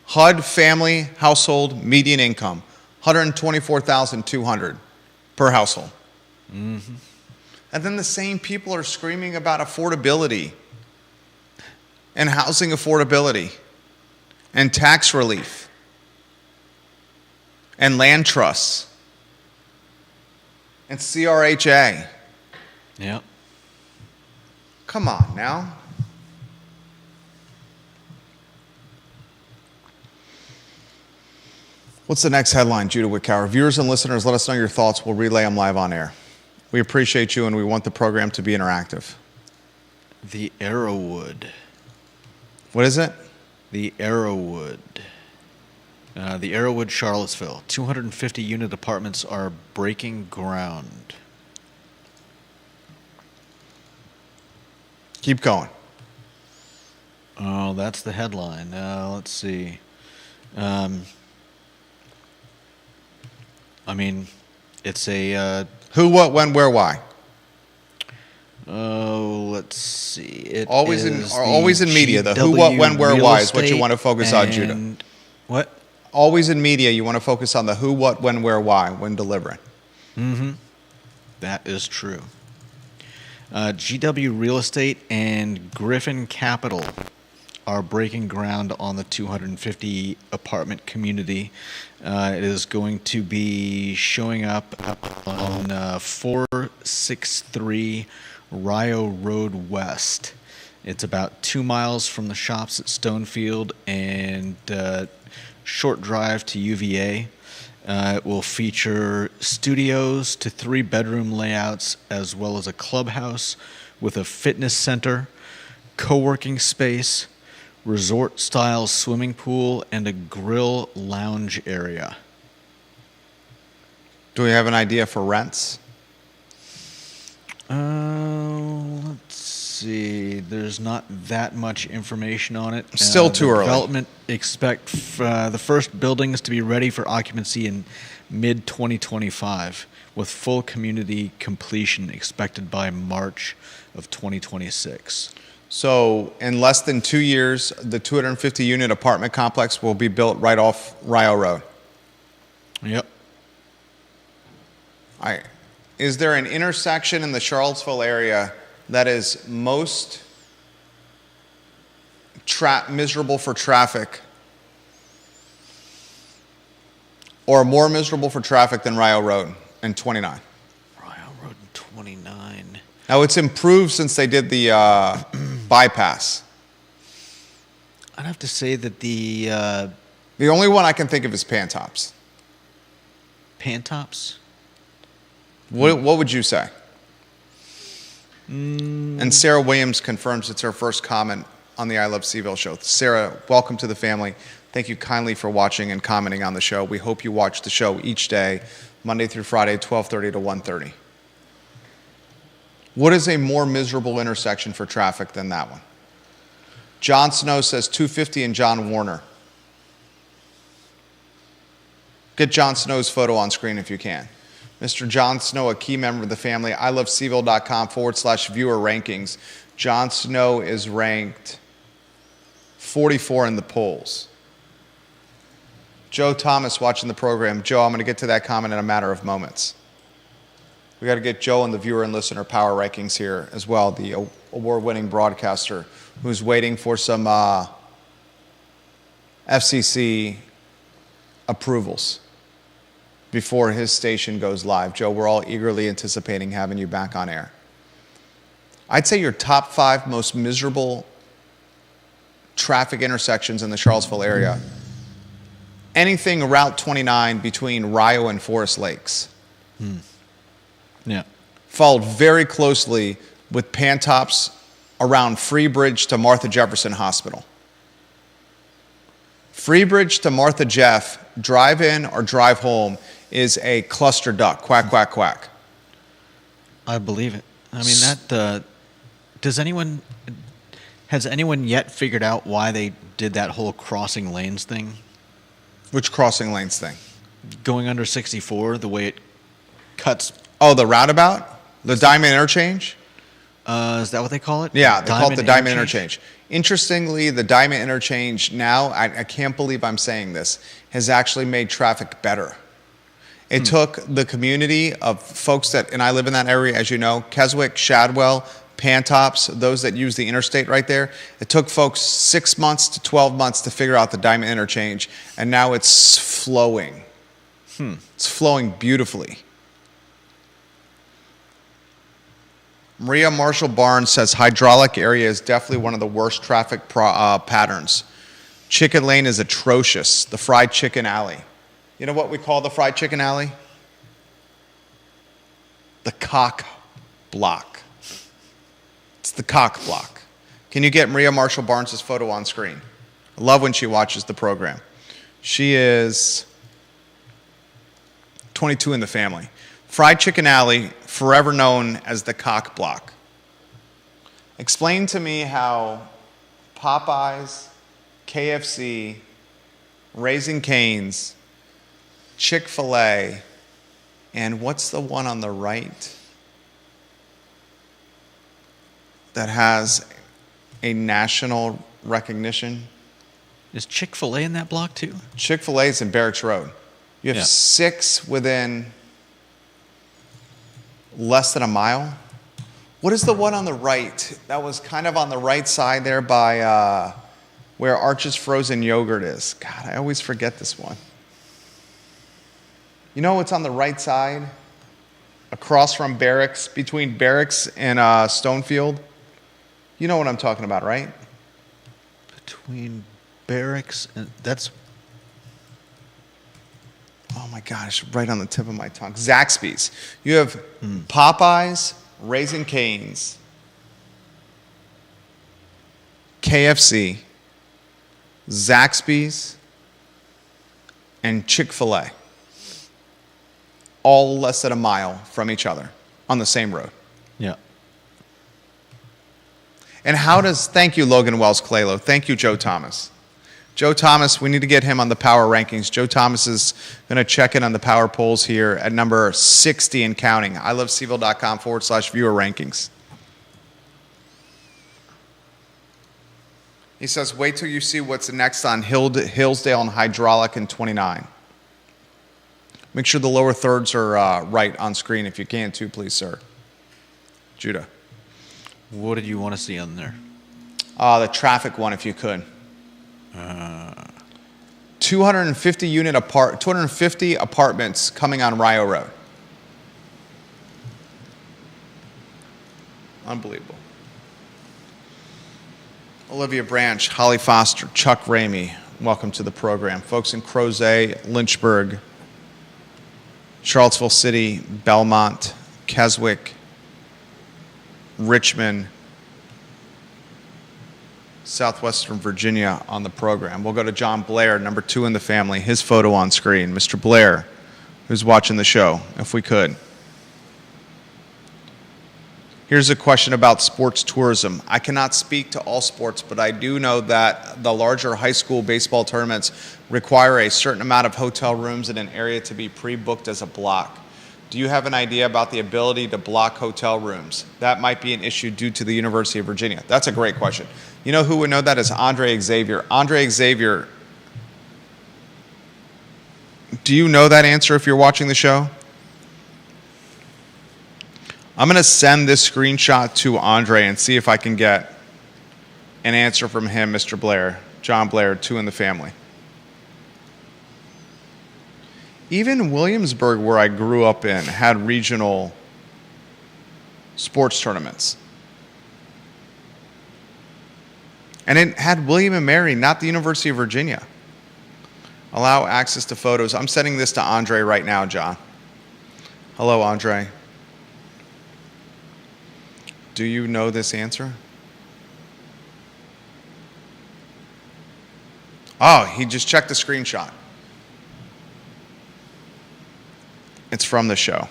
HUD family household median income, $124,200 per household. Mm-hmm. And then the same people are screaming about affordability and housing affordability and tax relief and land trusts and CRHA. Yeah. Come on now. What's the next headline, Judah Wickower? Viewers and listeners, let us know your thoughts. We'll relay them live on air. We appreciate you, and we want the program to be interactive. The Arrowwood. What is it? The Arrowwood. The Arrowwood, Charlottesville. 250 unit apartments are breaking ground. Keep going. Oh, that's the headline. Let's see. I mean, it's a... Who, what, when, where, why? Oh, let's see. It always is in media. The who, what, when, where, why is what you want to focus on, Judah. What? Always in media, you want to focus on the who, what, when, where, why when delivering. Mm-hmm. That is true. GW Real Estate and Griffin Capital are breaking ground on the 250 apartment community. It is going to be showing up on 463 Rio Road West. It's about 2 miles from the shops at Stonefield and short drive to UVA. It will feature studios to 3-bedroom layouts, as well as a clubhouse with a fitness center, co-working space, resort-style swimming pool, and a grill lounge area. Do we have an idea for rents? Let's see. There's not that much information on it. Still too early. Development expect the first buildings to be ready for occupancy in mid-2025, with full community completion expected by March of 2026. So in less than 2 years, the 250-unit apartment complex will be built right off Rio Road. Yep. Is there an intersection in the Charlottesville area that is most miserable for traffic or more miserable for traffic than Rio Road and 29? Rio Road and 29. Now, it's improved since they did the bypass. I'd have to say that the only one I can think of is Pantops. Pantops? What would you say? And Sarah Williams confirms it's her first comment on the I Love Seville show. Sarah, welcome to the family. Thank you kindly for watching and commenting on the show. We hope you watch the show each day, Monday through Friday, 12:30 to 1:30. What is a more miserable intersection for traffic than that one? John Snow says 250 and John Warner. Get John Snow's photo on screen if you can. Mr. John Snow, a key member of the family, iloveseville.com/viewer rankings. John Snow is ranked 44 in the polls. Joe Thomas watching the program. Joe, I'm going to get to that comment in a matter of moments. We got to get Joe in the viewer and listener power rankings here as well, the award-winning broadcaster who's waiting for some FCC approvals before his station goes live. Joe, we're all eagerly anticipating having you back on air. I'd say your top 5 most miserable traffic intersections in the Charlottesville area, anything Route 29 between Rio and Forest Lakes. Yeah. Followed very closely with Pantops around Freebridge to Martha Jefferson Hospital. Freebridge to Martha Jeff, drive in or drive home, is a cluster duck. Quack, quack, quack. I believe it. I mean, that, has anyone yet figured out why they did that whole crossing lanes thing? Which crossing lanes thing? Going under 64, the way it cuts. Oh, the roundabout? The Diamond Interchange? Is that what they call it? Yeah, they call it the Diamond Interchange. Interestingly, the Diamond Interchange now, I can't believe I'm saying this, has actually made traffic better. It took the community of folks that, and I live in that area, as you know, Keswick, Shadwell, Pantops, those that use the interstate right there. It took folks 6 months to 12 months to figure out the Diamond Interchange, and now it's flowing. It's flowing beautifully. Maria Marshall Barnes says hydraulic area is definitely one of the worst traffic patterns. Chicken Lane is atrocious. The Fried Chicken Alley. You know what we call the Fried Chicken Alley? The Cock Block. It's the Cock Block. Can you get Maria Marshall Barnes' photo on screen? I love when she watches the program. She is 22 in the family. Fried Chicken Alley, forever known as the Cock Block. Explain to me how Popeyes, KFC, Raising Cane's, Chick-fil-A, and what's the one on the right that has a national recognition? Is Chick-fil-A in that block too? Chick-fil-A is in Barracks Road. You have Yeah. 6 within less than a mile. What is the one on the right? That was kind of on the right side there by where Arch's Frozen Yogurt is. God, I always forget this one. You know what's on the right side? Across from Barracks, between Barracks and Stonefield? You know what I'm talking about, right? Between Barracks and that's Oh my gosh, right on the tip of my tongue. Zaxby's. You have Popeyes, Raising Cane's, KFC, Zaxby's, and Chick-fil-A. All less than a mile from each other on the same road. yeah. And thank you, Logan Wells Claylo. Thank you, Joe Thomas. Joe Thomas, we need to get him on the power rankings. Joe Thomas is going to check in on the power polls here at number 60 and counting. iloveseville.com/viewer rankings. He says, wait till you see what's next on Hillsdale and Hydraulic in 29. Make sure the lower thirds are right on screen if you can too, please, sir. Judah. What did you want to see on there? The traffic one, if you could. 250 apartments coming on Rio Road. Unbelievable. Olivia Branch, Holly Foster, Chuck Ramey, welcome to the program. Folks in Crozet, Lynchburg, Charlottesville City, Belmont, Keswick, Richmond, Southwestern Virginia on the program. We'll go to John Blair, number 2 in the family, his photo on screen. Mr. Blair, who's watching the show, if we could. Here's a question about sports tourism. I cannot speak to all sports, but I do know that the larger high school baseball tournaments require a certain amount of hotel rooms in an area to be pre-booked as a block. Do you have an idea about the ability to block hotel rooms? That might be an issue due to the University of Virginia. That's a great question. You know who would know that is Andre Xavier. Andre Xavier, do you know that answer if you're watching the show? I'm going to send this screenshot to Andre and see if I can get an answer from him, Mr. Blair, John Blair, 2 in the family. Even Williamsburg, where I grew up in, had regional sports tournaments. And it had William and Mary, not the University of Virginia. Allow access to photos. I'm sending this to Andre right now, John. Hello, Andre. Do you know this answer? Oh, he just checked the screenshot. It's from the show.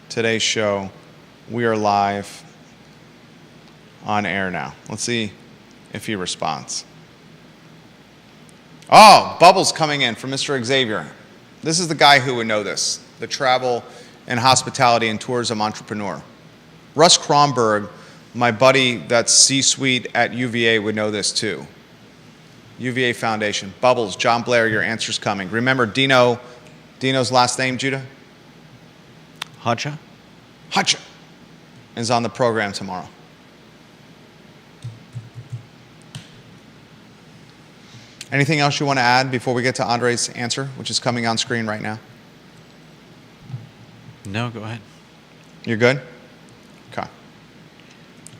Today's show, we are live on air now. Let's see if he responds. Oh, Bubbles coming in from Mr. Xavier. This is the guy who would know this, the travel and hospitality and tourism entrepreneur. Russ Kronberg, my buddy that's C-suite at UVA, would know this too. UVA Foundation. Bubbles, John Blair, your answer's coming. Remember Dino's last name, Judah? Hacha? Hacha is on the program tomorrow. Anything else you want to add before we get to Andre's answer, which is coming on screen right now? No, go ahead. You're good? Okay.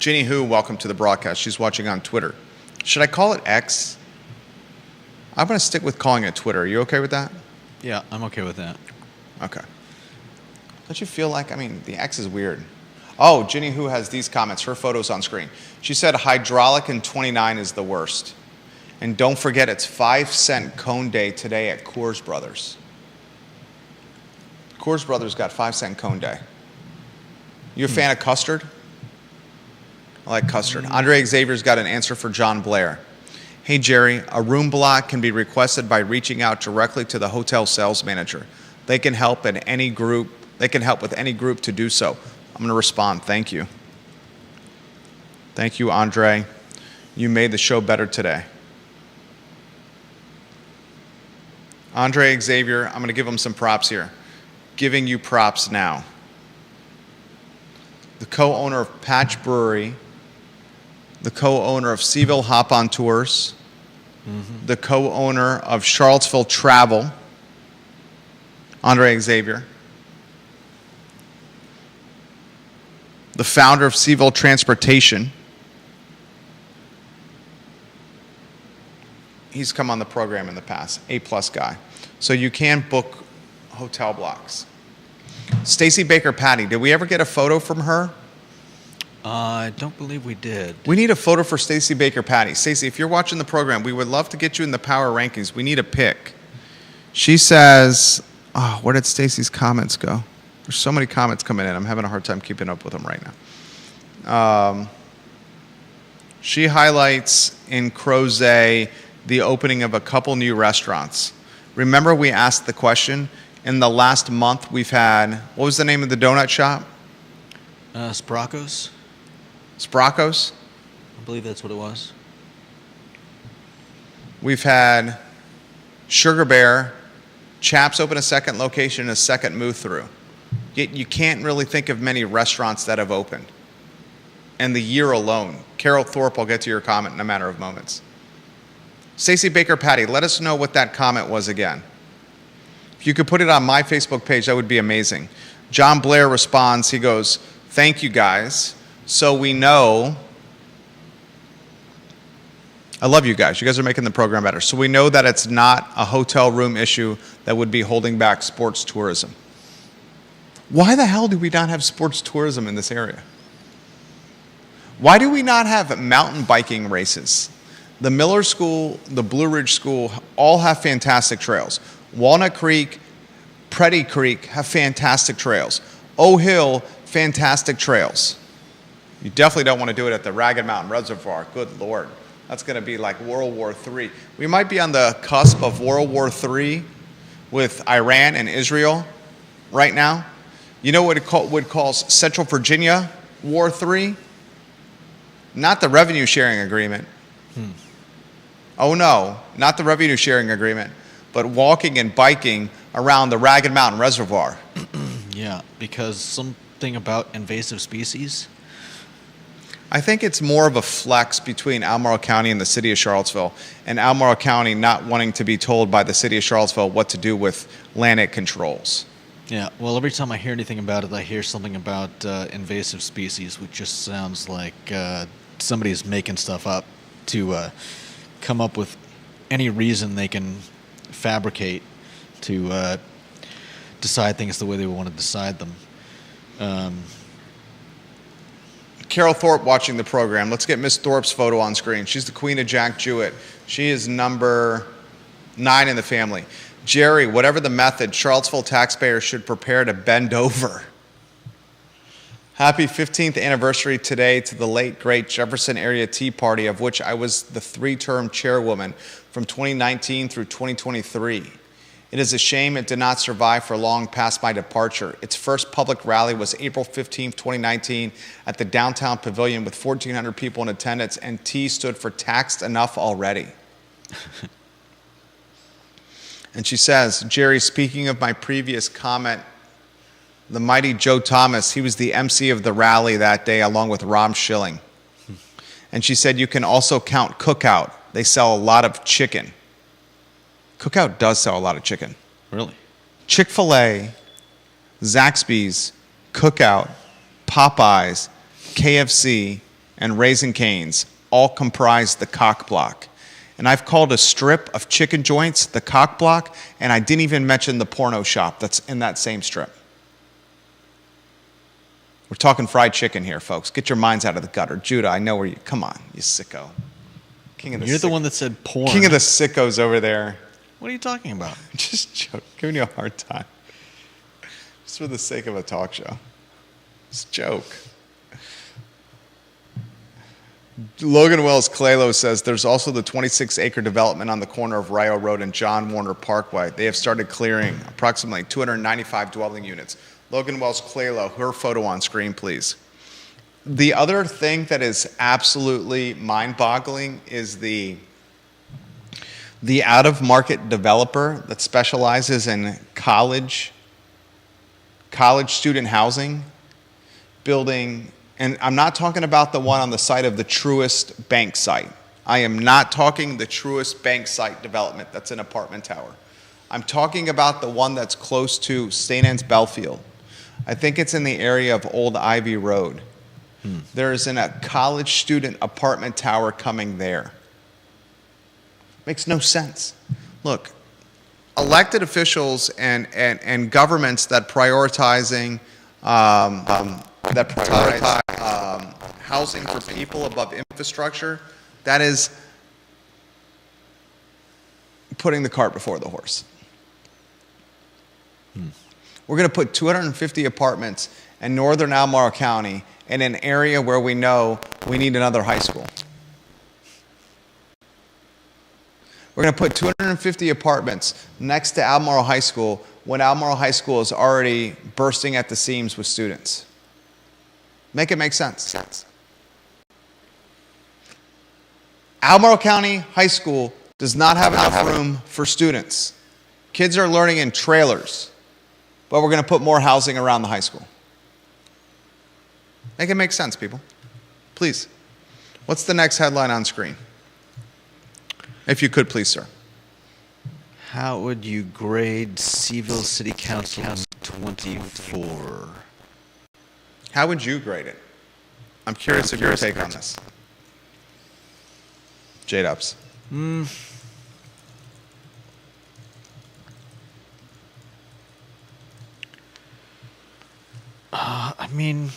Ginny Hu, welcome to the broadcast. She's watching on Twitter. Should I call it X? I'm going to stick with calling it Twitter. Are you okay with that? Yeah, I'm okay with that. Okay. Don't you feel like, the X is weird. Oh, Ginny Hu has these comments. Her photo's on screen. She said hydraulic in 29 is the worst. And don't forget, it's 5-cent cone day today at Coors Brothers. Coors Brothers got 5-cent cone day. You a fan of custard? I like custard. Andre Xavier's got an answer for John Blair. Hey, Jerry, a room block can be requested by reaching out directly to the hotel sales manager. They can help with any group to do so. I'm going to respond. Thank you. Thank you, Andre. You made the show better today. Andre Xavier, I'm going to give him some props here. Giving you props now. The co-owner of Patch Brewery, the co-owner of Seaville Hop On Tours, the co-owner of Charlottesville Travel, Andre Xavier, the founder of Seaville Transportation. He's come on the program in the past, A-plus guy. So you can book hotel blocks. Stacy Baker Patty, did we ever get a photo from her? I don't believe we did. We need a photo for Stacy Baker Patty. Stacy, if you're watching the program, we would love to get you in the power rankings. We need a pick. She says, where did Stacy's comments go? There's so many comments coming in. I'm having a hard time keeping up with them right now. She highlights in Crozet the opening of a couple new restaurants. Remember we asked the question, in the last month we've had, what was the name of the donut shop? Spracos. Spracos? I believe that's what it was. We've had Sugar Bear, Chaps open a second location, a second move through. Yet you can't really think of many restaurants that have opened. And the year alone. Carol Thorpe, I'll get to your comment in a matter of moments. Stacey Baker Patty, let us know what that comment was again. If you could put it on my Facebook page, that would be amazing. John Blair responds, he goes, thank you guys. So we know, I love you guys. You guys are making the program better. So we know that it's not a hotel room issue that would be holding back sports tourism. Why the hell do we not have sports tourism in this area? Why do we not have mountain biking races? The Miller School, the Blue Ridge School, all have fantastic trails. Walnut Creek, Pretty Creek have fantastic trails. O Hill, fantastic trails. You definitely don't want to do it at the Ragged Mountain Reservoir. Good Lord. That's going to be like World War III. We might be on the cusp of World War III with Iran and Israel right now. You know what it would call Central Virginia War III? Not the revenue sharing agreement. Oh no, not the revenue sharing agreement, but walking and biking around the Ragged Mountain Reservoir. Yeah, because something about invasive species. I think it's more of a flex between Albemarle County and the city of Charlottesville, and Albemarle County not wanting to be told by the city of Charlottesville what to do with land it controls. Yeah, well, every time I hear anything about it, I hear something about invasive species, which just sounds like somebody's making stuff up to come up with any reason they can fabricate to decide things the way they want to decide them. Carol Thorpe watching the program. Let's get Miss Thorpe's photo on screen. She's the queen of Jack Jewett. She is number 9 in the family. Jerry, whatever the method, Charlottesville taxpayers should prepare to bend over. Happy 15th anniversary today to the late, great Jefferson Area Tea Party, of which I was the 3-term chairwoman from 2019 through 2023. It is a shame it did not survive for long past my departure. Its first public rally was April 15, 2019, at the downtown pavilion with 1,400 people in attendance, and T stood for taxed enough already. And she says, Jerry, speaking of my previous comment, the mighty Joe Thomas, he was the MC of the rally that day along with Rom Schilling. And she said, you can also count Cookout. They sell a lot of chicken. Cookout does sell a lot of chicken. Really? Chick-fil-A, Zaxby's, Cookout, Popeyes, KFC, and Raising Cane's all comprise the Cock Block. And I've called a strip of chicken joints the Cock Block, and I didn't even mention the porno shop that's in that same strip. We're talking fried chicken here, folks. Get your minds out of the gutter. Judah, I know where you... Come on, you sicko. King of the You're the one that said porn. King of the sickos over there. What are you talking about? Just joke. Giving you a hard time. Just for the sake of a talk show. Just joke. Logan Wells Clalo says there's also the 26-acre development on the corner of Rio Road and John Warner Parkway. They have started clearing approximately 295 dwelling units. Logan Wells Clalo, her photo on screen, please. The other thing that is absolutely mind-boggling is the out-of-market developer that specializes in college student housing, building, and I'm not talking about the one on the site of the Truist Bank site. I am not talking the Truist Bank site development that's an apartment tower. I'm talking about the one that's close to St. Anne's Belfield. I think it's in the area of Old Ivy Road. There is a college student apartment tower coming there. Makes no sense. Look, elected officials and governments that prioritizing housing for people above infrastructure, that is putting the cart before the horse. We're going to put 250 apartments in northern Albemarle County in an area where we know we need another high school. We're going to put 250 apartments next to Albemarle High School when Albemarle High School is already bursting at the seams with students. Make it make sense. Albemarle County High School does not have enough room for students. Kids are learning in trailers, but we're going to put more housing around the high school. Make it make sense, people. Please. What's the next headline on screen? If you could, please, sir. How would you grade Seville City Council 24? How would you grade it? I'm curious of your take on this. J-Dubs. I mean,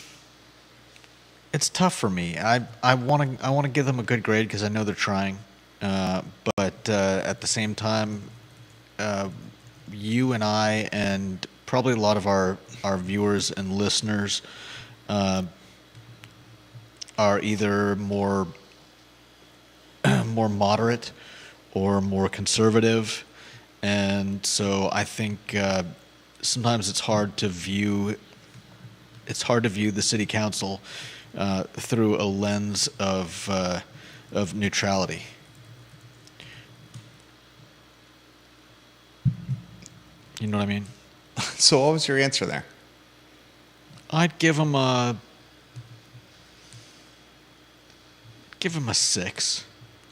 it's tough for me. I want to give them a good grade because I know they're trying, but at the same time, you and I and probably a lot of our viewers and listeners are either more moderate or more conservative, and so I think sometimes it's hard to view the city council through a lens of neutrality. You know what I mean? So what was your answer there? I'd give him a 6.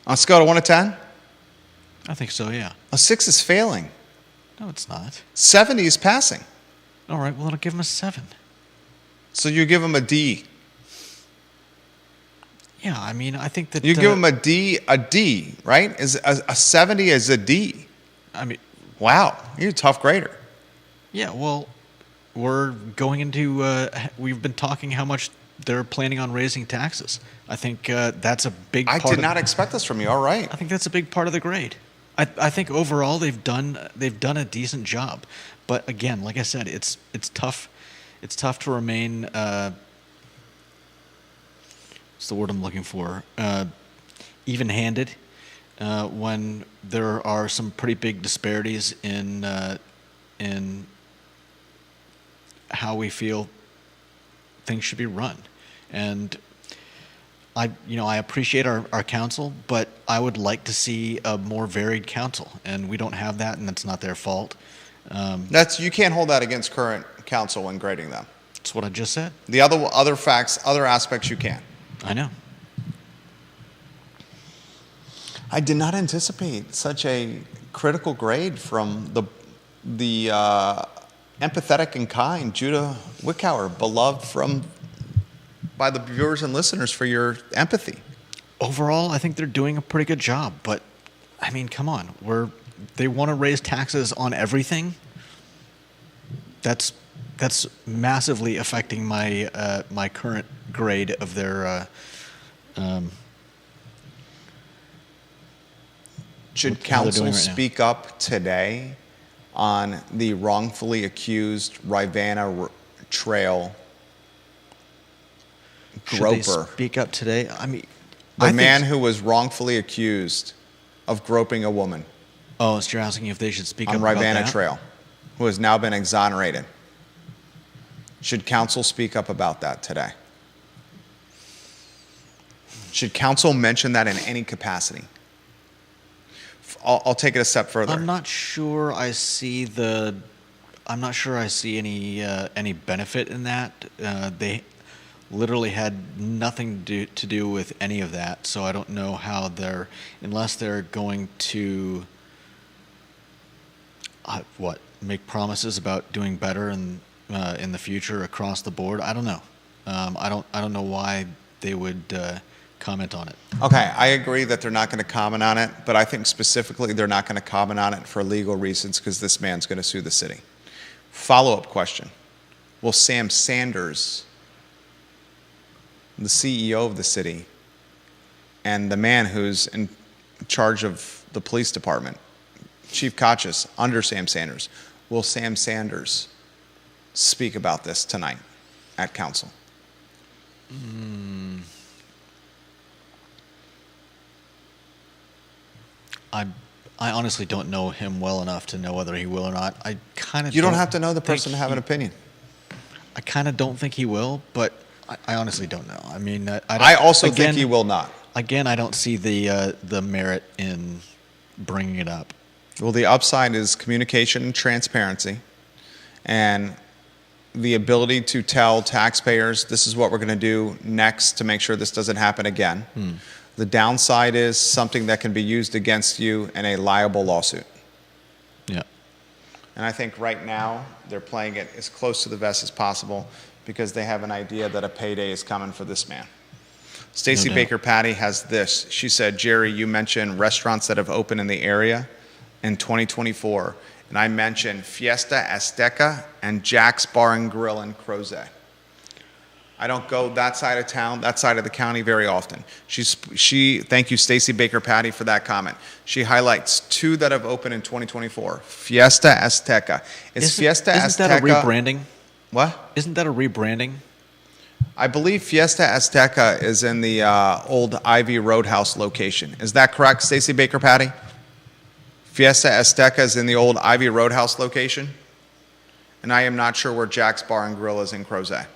On a scale of 1 to 10? I think so, yeah. A 6 is failing. No, it's not. 70 is passing. All right, well, I'll give him a 7. So you give him a D. Yeah, I mean, I think that... You give him a D, right? Is a 70 is a D. I mean... Wow, you're a tough grader. Yeah, well, we're going into... we've been talking how much they're planning on raising taxes. I think that's a big part... I did not expect this from you, all right. I think that's a big part of the grade. I think overall they've done a decent job. But again, like I said, it's tough. It's tough to remain... what's the word I'm looking for? Even-handed when there are some pretty big disparities in how we feel things should be run. And I appreciate our council, but I would like to see a more varied council, and we don't have that, and that's not their fault. You can't hold that against current council when grading them. That's what I just said. The other facts, other aspects you can. I know. I did not anticipate such a critical grade from the empathetic and kind Judah Wickower, beloved by the viewers and listeners for your empathy. Overall, I think they're doing a pretty good job, but I mean, come on, they want to raise taxes on everything. That's massively affecting my my current grade of their. Should how they're doing council right now. speak up today on the wrongfully accused Rivanna Trail Should groper? they speak up today? I mean, The I think- man who was wrongfully accused of groping a woman Oh, so you're asking if they should speak on up about Rivanna that? Trail, who has now been exonerated. Should council speak up about that today? Should council mention that in any capacity? I'll take it a step further. I'm not sure I see any benefit in that. They literally had nothing to do with any of that, so I don't know how unless they're going to make promises about doing better in the future across the board. I don't know. I don't know why they would comment on it. Okay, I agree that they're not going to comment on it, but I think specifically they're not going to comment on it for legal reasons because this man's going to sue the city. Follow-up question. Will Sam Sanders, the CEO of the city, and the man who's in charge of the police department, Chief Kachis, under Sam Sanders, will Sam Sanders speak about this tonight at council? I honestly don't know him well enough to know whether he will or not. I kind of You don't have to know the person to have an opinion. I kind of don't think he will, but I honestly don't know. I mean, I also think he will not. Again, I don't see the merit in bringing it up. Well, the upside is communication and transparency and the ability to tell taxpayers this is what we're going to do next to make sure this doesn't happen again. The downside is something that can be used against you in a liable lawsuit. Yeah. And I think right now they're playing it as close to the vest as possible because they have an idea that a payday is coming for this man. Stacey doubt. Baker Patty has this. She said, Jerry, you mentioned restaurants that have opened in the area in 2024. And I mentioned Fiesta Azteca and Jack's Bar and Grill in Crozet. I don't go that side of town, that side of the county very often. Thank you, Stacey Baker Patty, for that comment. She highlights two that have opened in 2024. Fiesta Azteca. Fiesta Azteca? Isn't that a rebranding? What? Isn't that a rebranding? I believe Fiesta Azteca is in the old Ivy Roadhouse location. Is that correct, Stacey Baker Patty? Fiesta Azteca is in the old Ivy Roadhouse location? And I am not sure where Jack's Bar and Grill is in Crozet.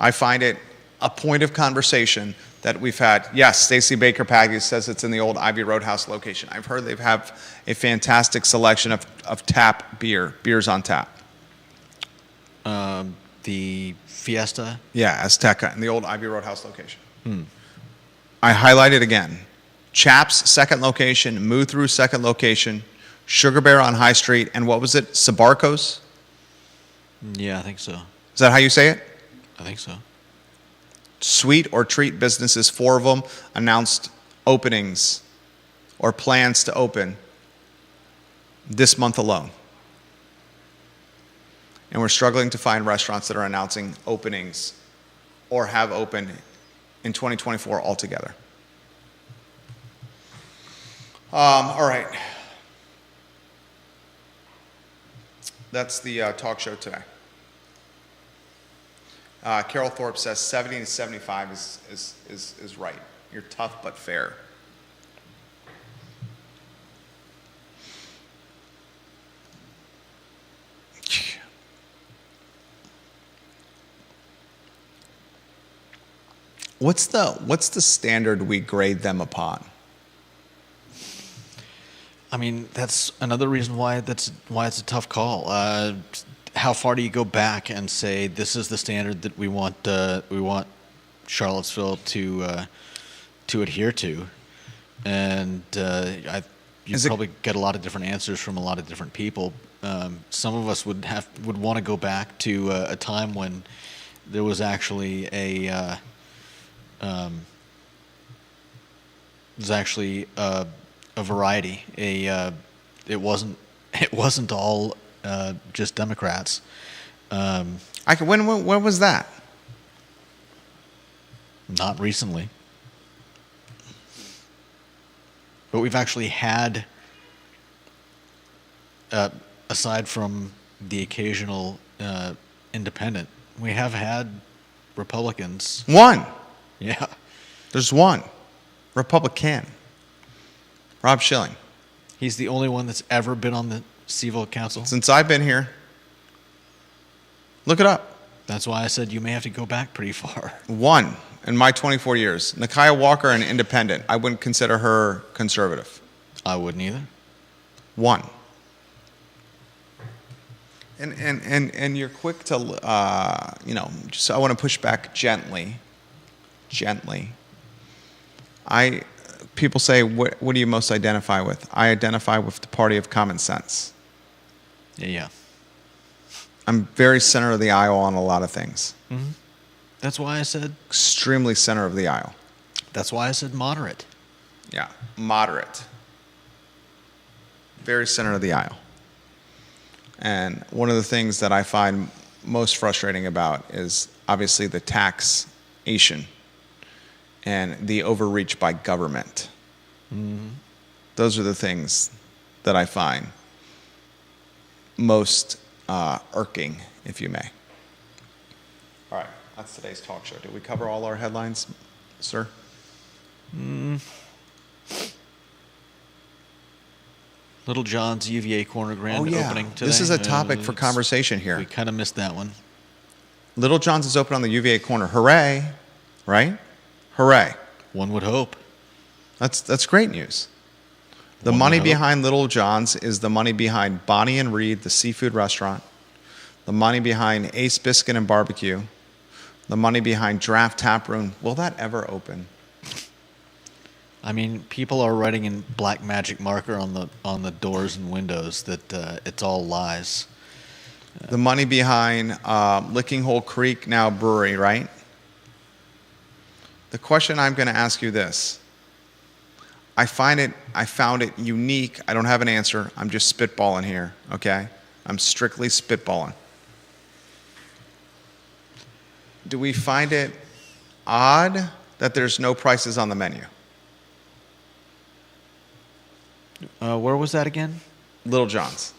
I find it a point of conversation that we've had. Yes, Stacey Baker Patty says it's in the old Ivy Roadhouse location. I've heard they have a fantastic selection of tap beers on tap. The Fiesta. Yeah, Azteca in the old Ivy Roadhouse location. I highlight it again. Chaps, second location. Moo Through, second location. Sugar Bear on High Street. And what was it? Sabarcos? Yeah, I think so. Is that how you say it? I think so. Sweet or treat businesses, 4 of them announced openings or plans to open this month alone. And we're struggling to find restaurants that are announcing openings or have opened in 2024 altogether. All right. That's the talk show today. Carol Thorpe says 70 to 75 is right. You're tough but fair. What's the standard we grade them upon? I mean, that's another reason why it's a tough call. How far do you go back and say this is the standard that we want Charlottesville to adhere to? And you probably get a lot of different answers from a lot of different people. Some of us would want to go back to a time when there was actually a variety. It wasn't all just Democrats. When was that? Not recently, but we've actually had, aside from the occasional independent, we have had Republicans. One. Yeah. There's one. Republican. Rob Schilling. He's the only one that's ever been on the Seville Council. Since I've been here. Look it up. That's why I said you may have to go back pretty far. One in my 24 years. Nikia Walker, an independent. I wouldn't consider her conservative. I wouldn't either. One. And you're quick to, just I want to push back gently. People say, what do you most identify with? I identify with the party of common sense. Yeah. I'm very center of the aisle on a lot of things. Mm-hmm. That's why I said... Extremely center of the aisle. That's why I said moderate. Yeah, moderate. Very center of the aisle. And one of the things that I find most frustrating about is obviously the taxation and the overreach by government. Mm-hmm. Those are the things that I find most irking, if you may. All right, that's today's talk show. Did we cover all our headlines, sir? Little John's UVA Corner Grand opening today. This is a topic for conversation here. We kind of missed that one. Little John's is open on the UVA corner. Hooray, right? Hooray. One would hope. That's great news. The money behind Little John's is the money behind Bonnie and Reed, the seafood restaurant, the money behind Ace Biscuit and Barbecue, the money behind Draft Tap Room. Will that ever open? I mean, people are writing in black magic marker on the doors and windows that it's all lies. The money behind Licking Hole Creek, now brewery, right? The question I'm going to ask you this. I found it unique. I don't have an answer. I'm just spitballing here, okay? I'm strictly spitballing. Do we find it odd that there's no prices on the menu? Where was that again? Little John's.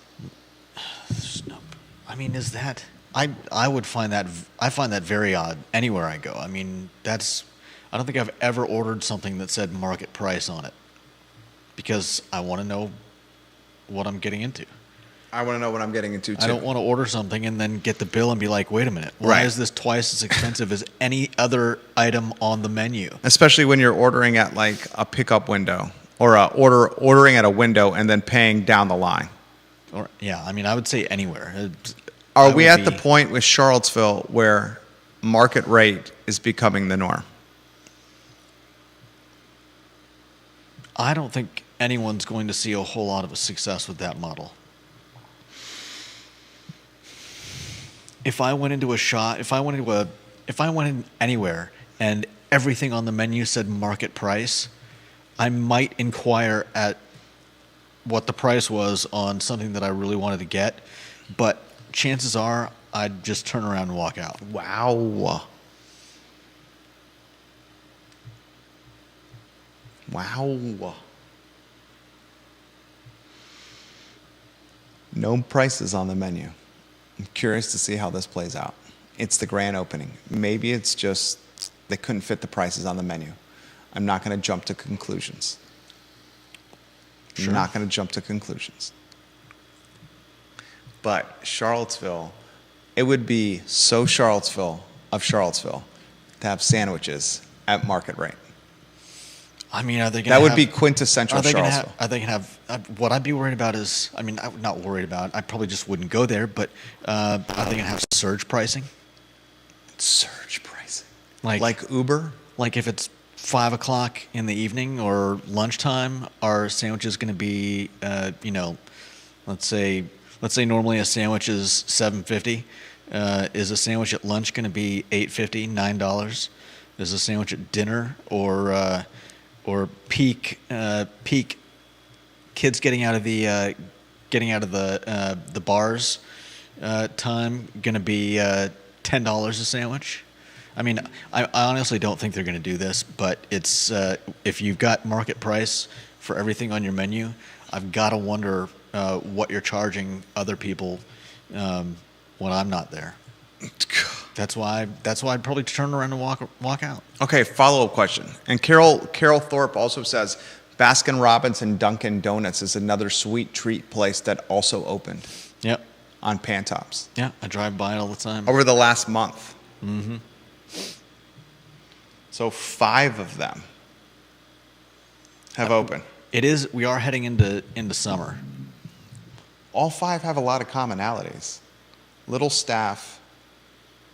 I mean, is that... I would find that... I find that very odd anywhere I go. I mean, that's... I don't think I've ever ordered something that said market price on it. Because I want to know what I'm getting into. I want to know what I'm getting into, too. I don't want to order something and then get the bill and be like, wait a minute, why is this twice as expensive as any other item on the menu? Especially when you're ordering at like a pickup window or ordering at a window and then paying down the line. Or yeah, I mean, I would say anywhere. Are we at the point with Charlottesville where market rate is becoming the norm? I don't think anyone's going to see a whole lot of a success with that model. If I went into a shop, if I went in anywhere and everything on the menu said market price, I might inquire at what the price was on something that I really wanted to get, but chances are I'd just turn around and walk out. Wow. No prices on the menu. I'm curious to see how this plays out. It's the grand opening. Maybe it's just they couldn't fit the prices on the menu. I'm not going to jump to conclusions. Sure. I'm not going to jump to conclusions. But Charlottesville, it would be so Charlottesville of Charlottesville to have sandwiches at market rate. I mean, are they going to That would be quintessential Are they going to Charlottesville. have? Are they going to have? What I'd be worried about is, I mean, I'm not worried about. I probably just wouldn't go there. But are they going to have surge pricing? Surge pricing. Like Like Uber? Like if it's 5 o'clock in the evening or lunchtime, are sandwiches going to be, let's say normally a sandwich is $7.50. Is a sandwich at lunch going to be $8.50, $9? Is a sandwich at dinner or peak kids getting out of the bars time going to be $10 a sandwich? I mean, I honestly don't think they're going to do this, but it's if you've got market price for everything on your menu, I've got to wonder what you're charging other people when I'm not there. That's why I'd probably turn around and walk out. Okay, follow-up question. And Carol Thorpe also says, Baskin Robbins and Dunkin' Donuts is another sweet treat place that also opened Yep. on Pantops Yeah, I drive by it all the time. over the last month. Mm-hmm. So 5 of them have opened. We are heading into summer. All 5 have a lot of commonalities. Little staff,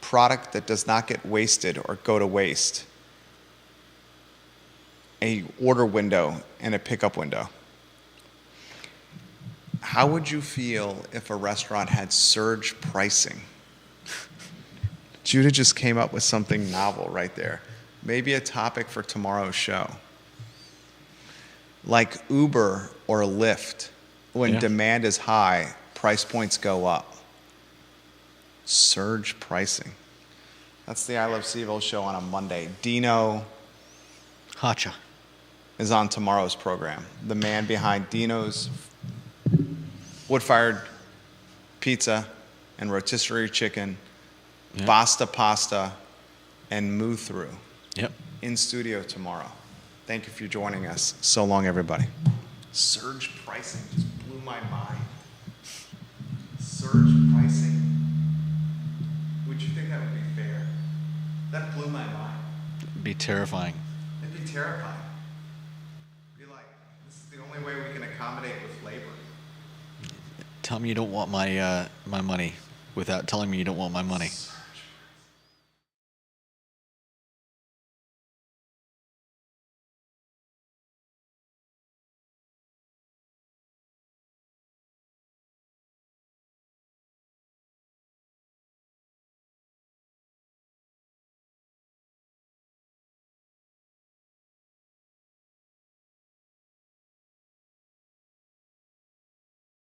product that does not get wasted or go to waste, a order window, and a pickup window. How would you feel if a restaurant had surge pricing? Judah just came up with something novel right there. Maybe a topic for tomorrow's show. Like Uber or Lyft, when Yeah. demand is high, price points go up. Surge pricing. That's the I Love Seville show on a Monday. Dino Hacha. is on tomorrow's program. The man behind Dino's wood-fired pizza and rotisserie chicken, Yeah. Basta Pasta, and Moo Through. Yep. In studio tomorrow. Thank you for joining us. So long, everybody. Surge pricing just blew my mind. Surge pricing? Would you think that would be fair? That blew my mind. It'd be terrifying. It'd be terrifying. Be like, this is the only way we can accommodate with labor. Tell me you don't want my money without telling me you don't want my money.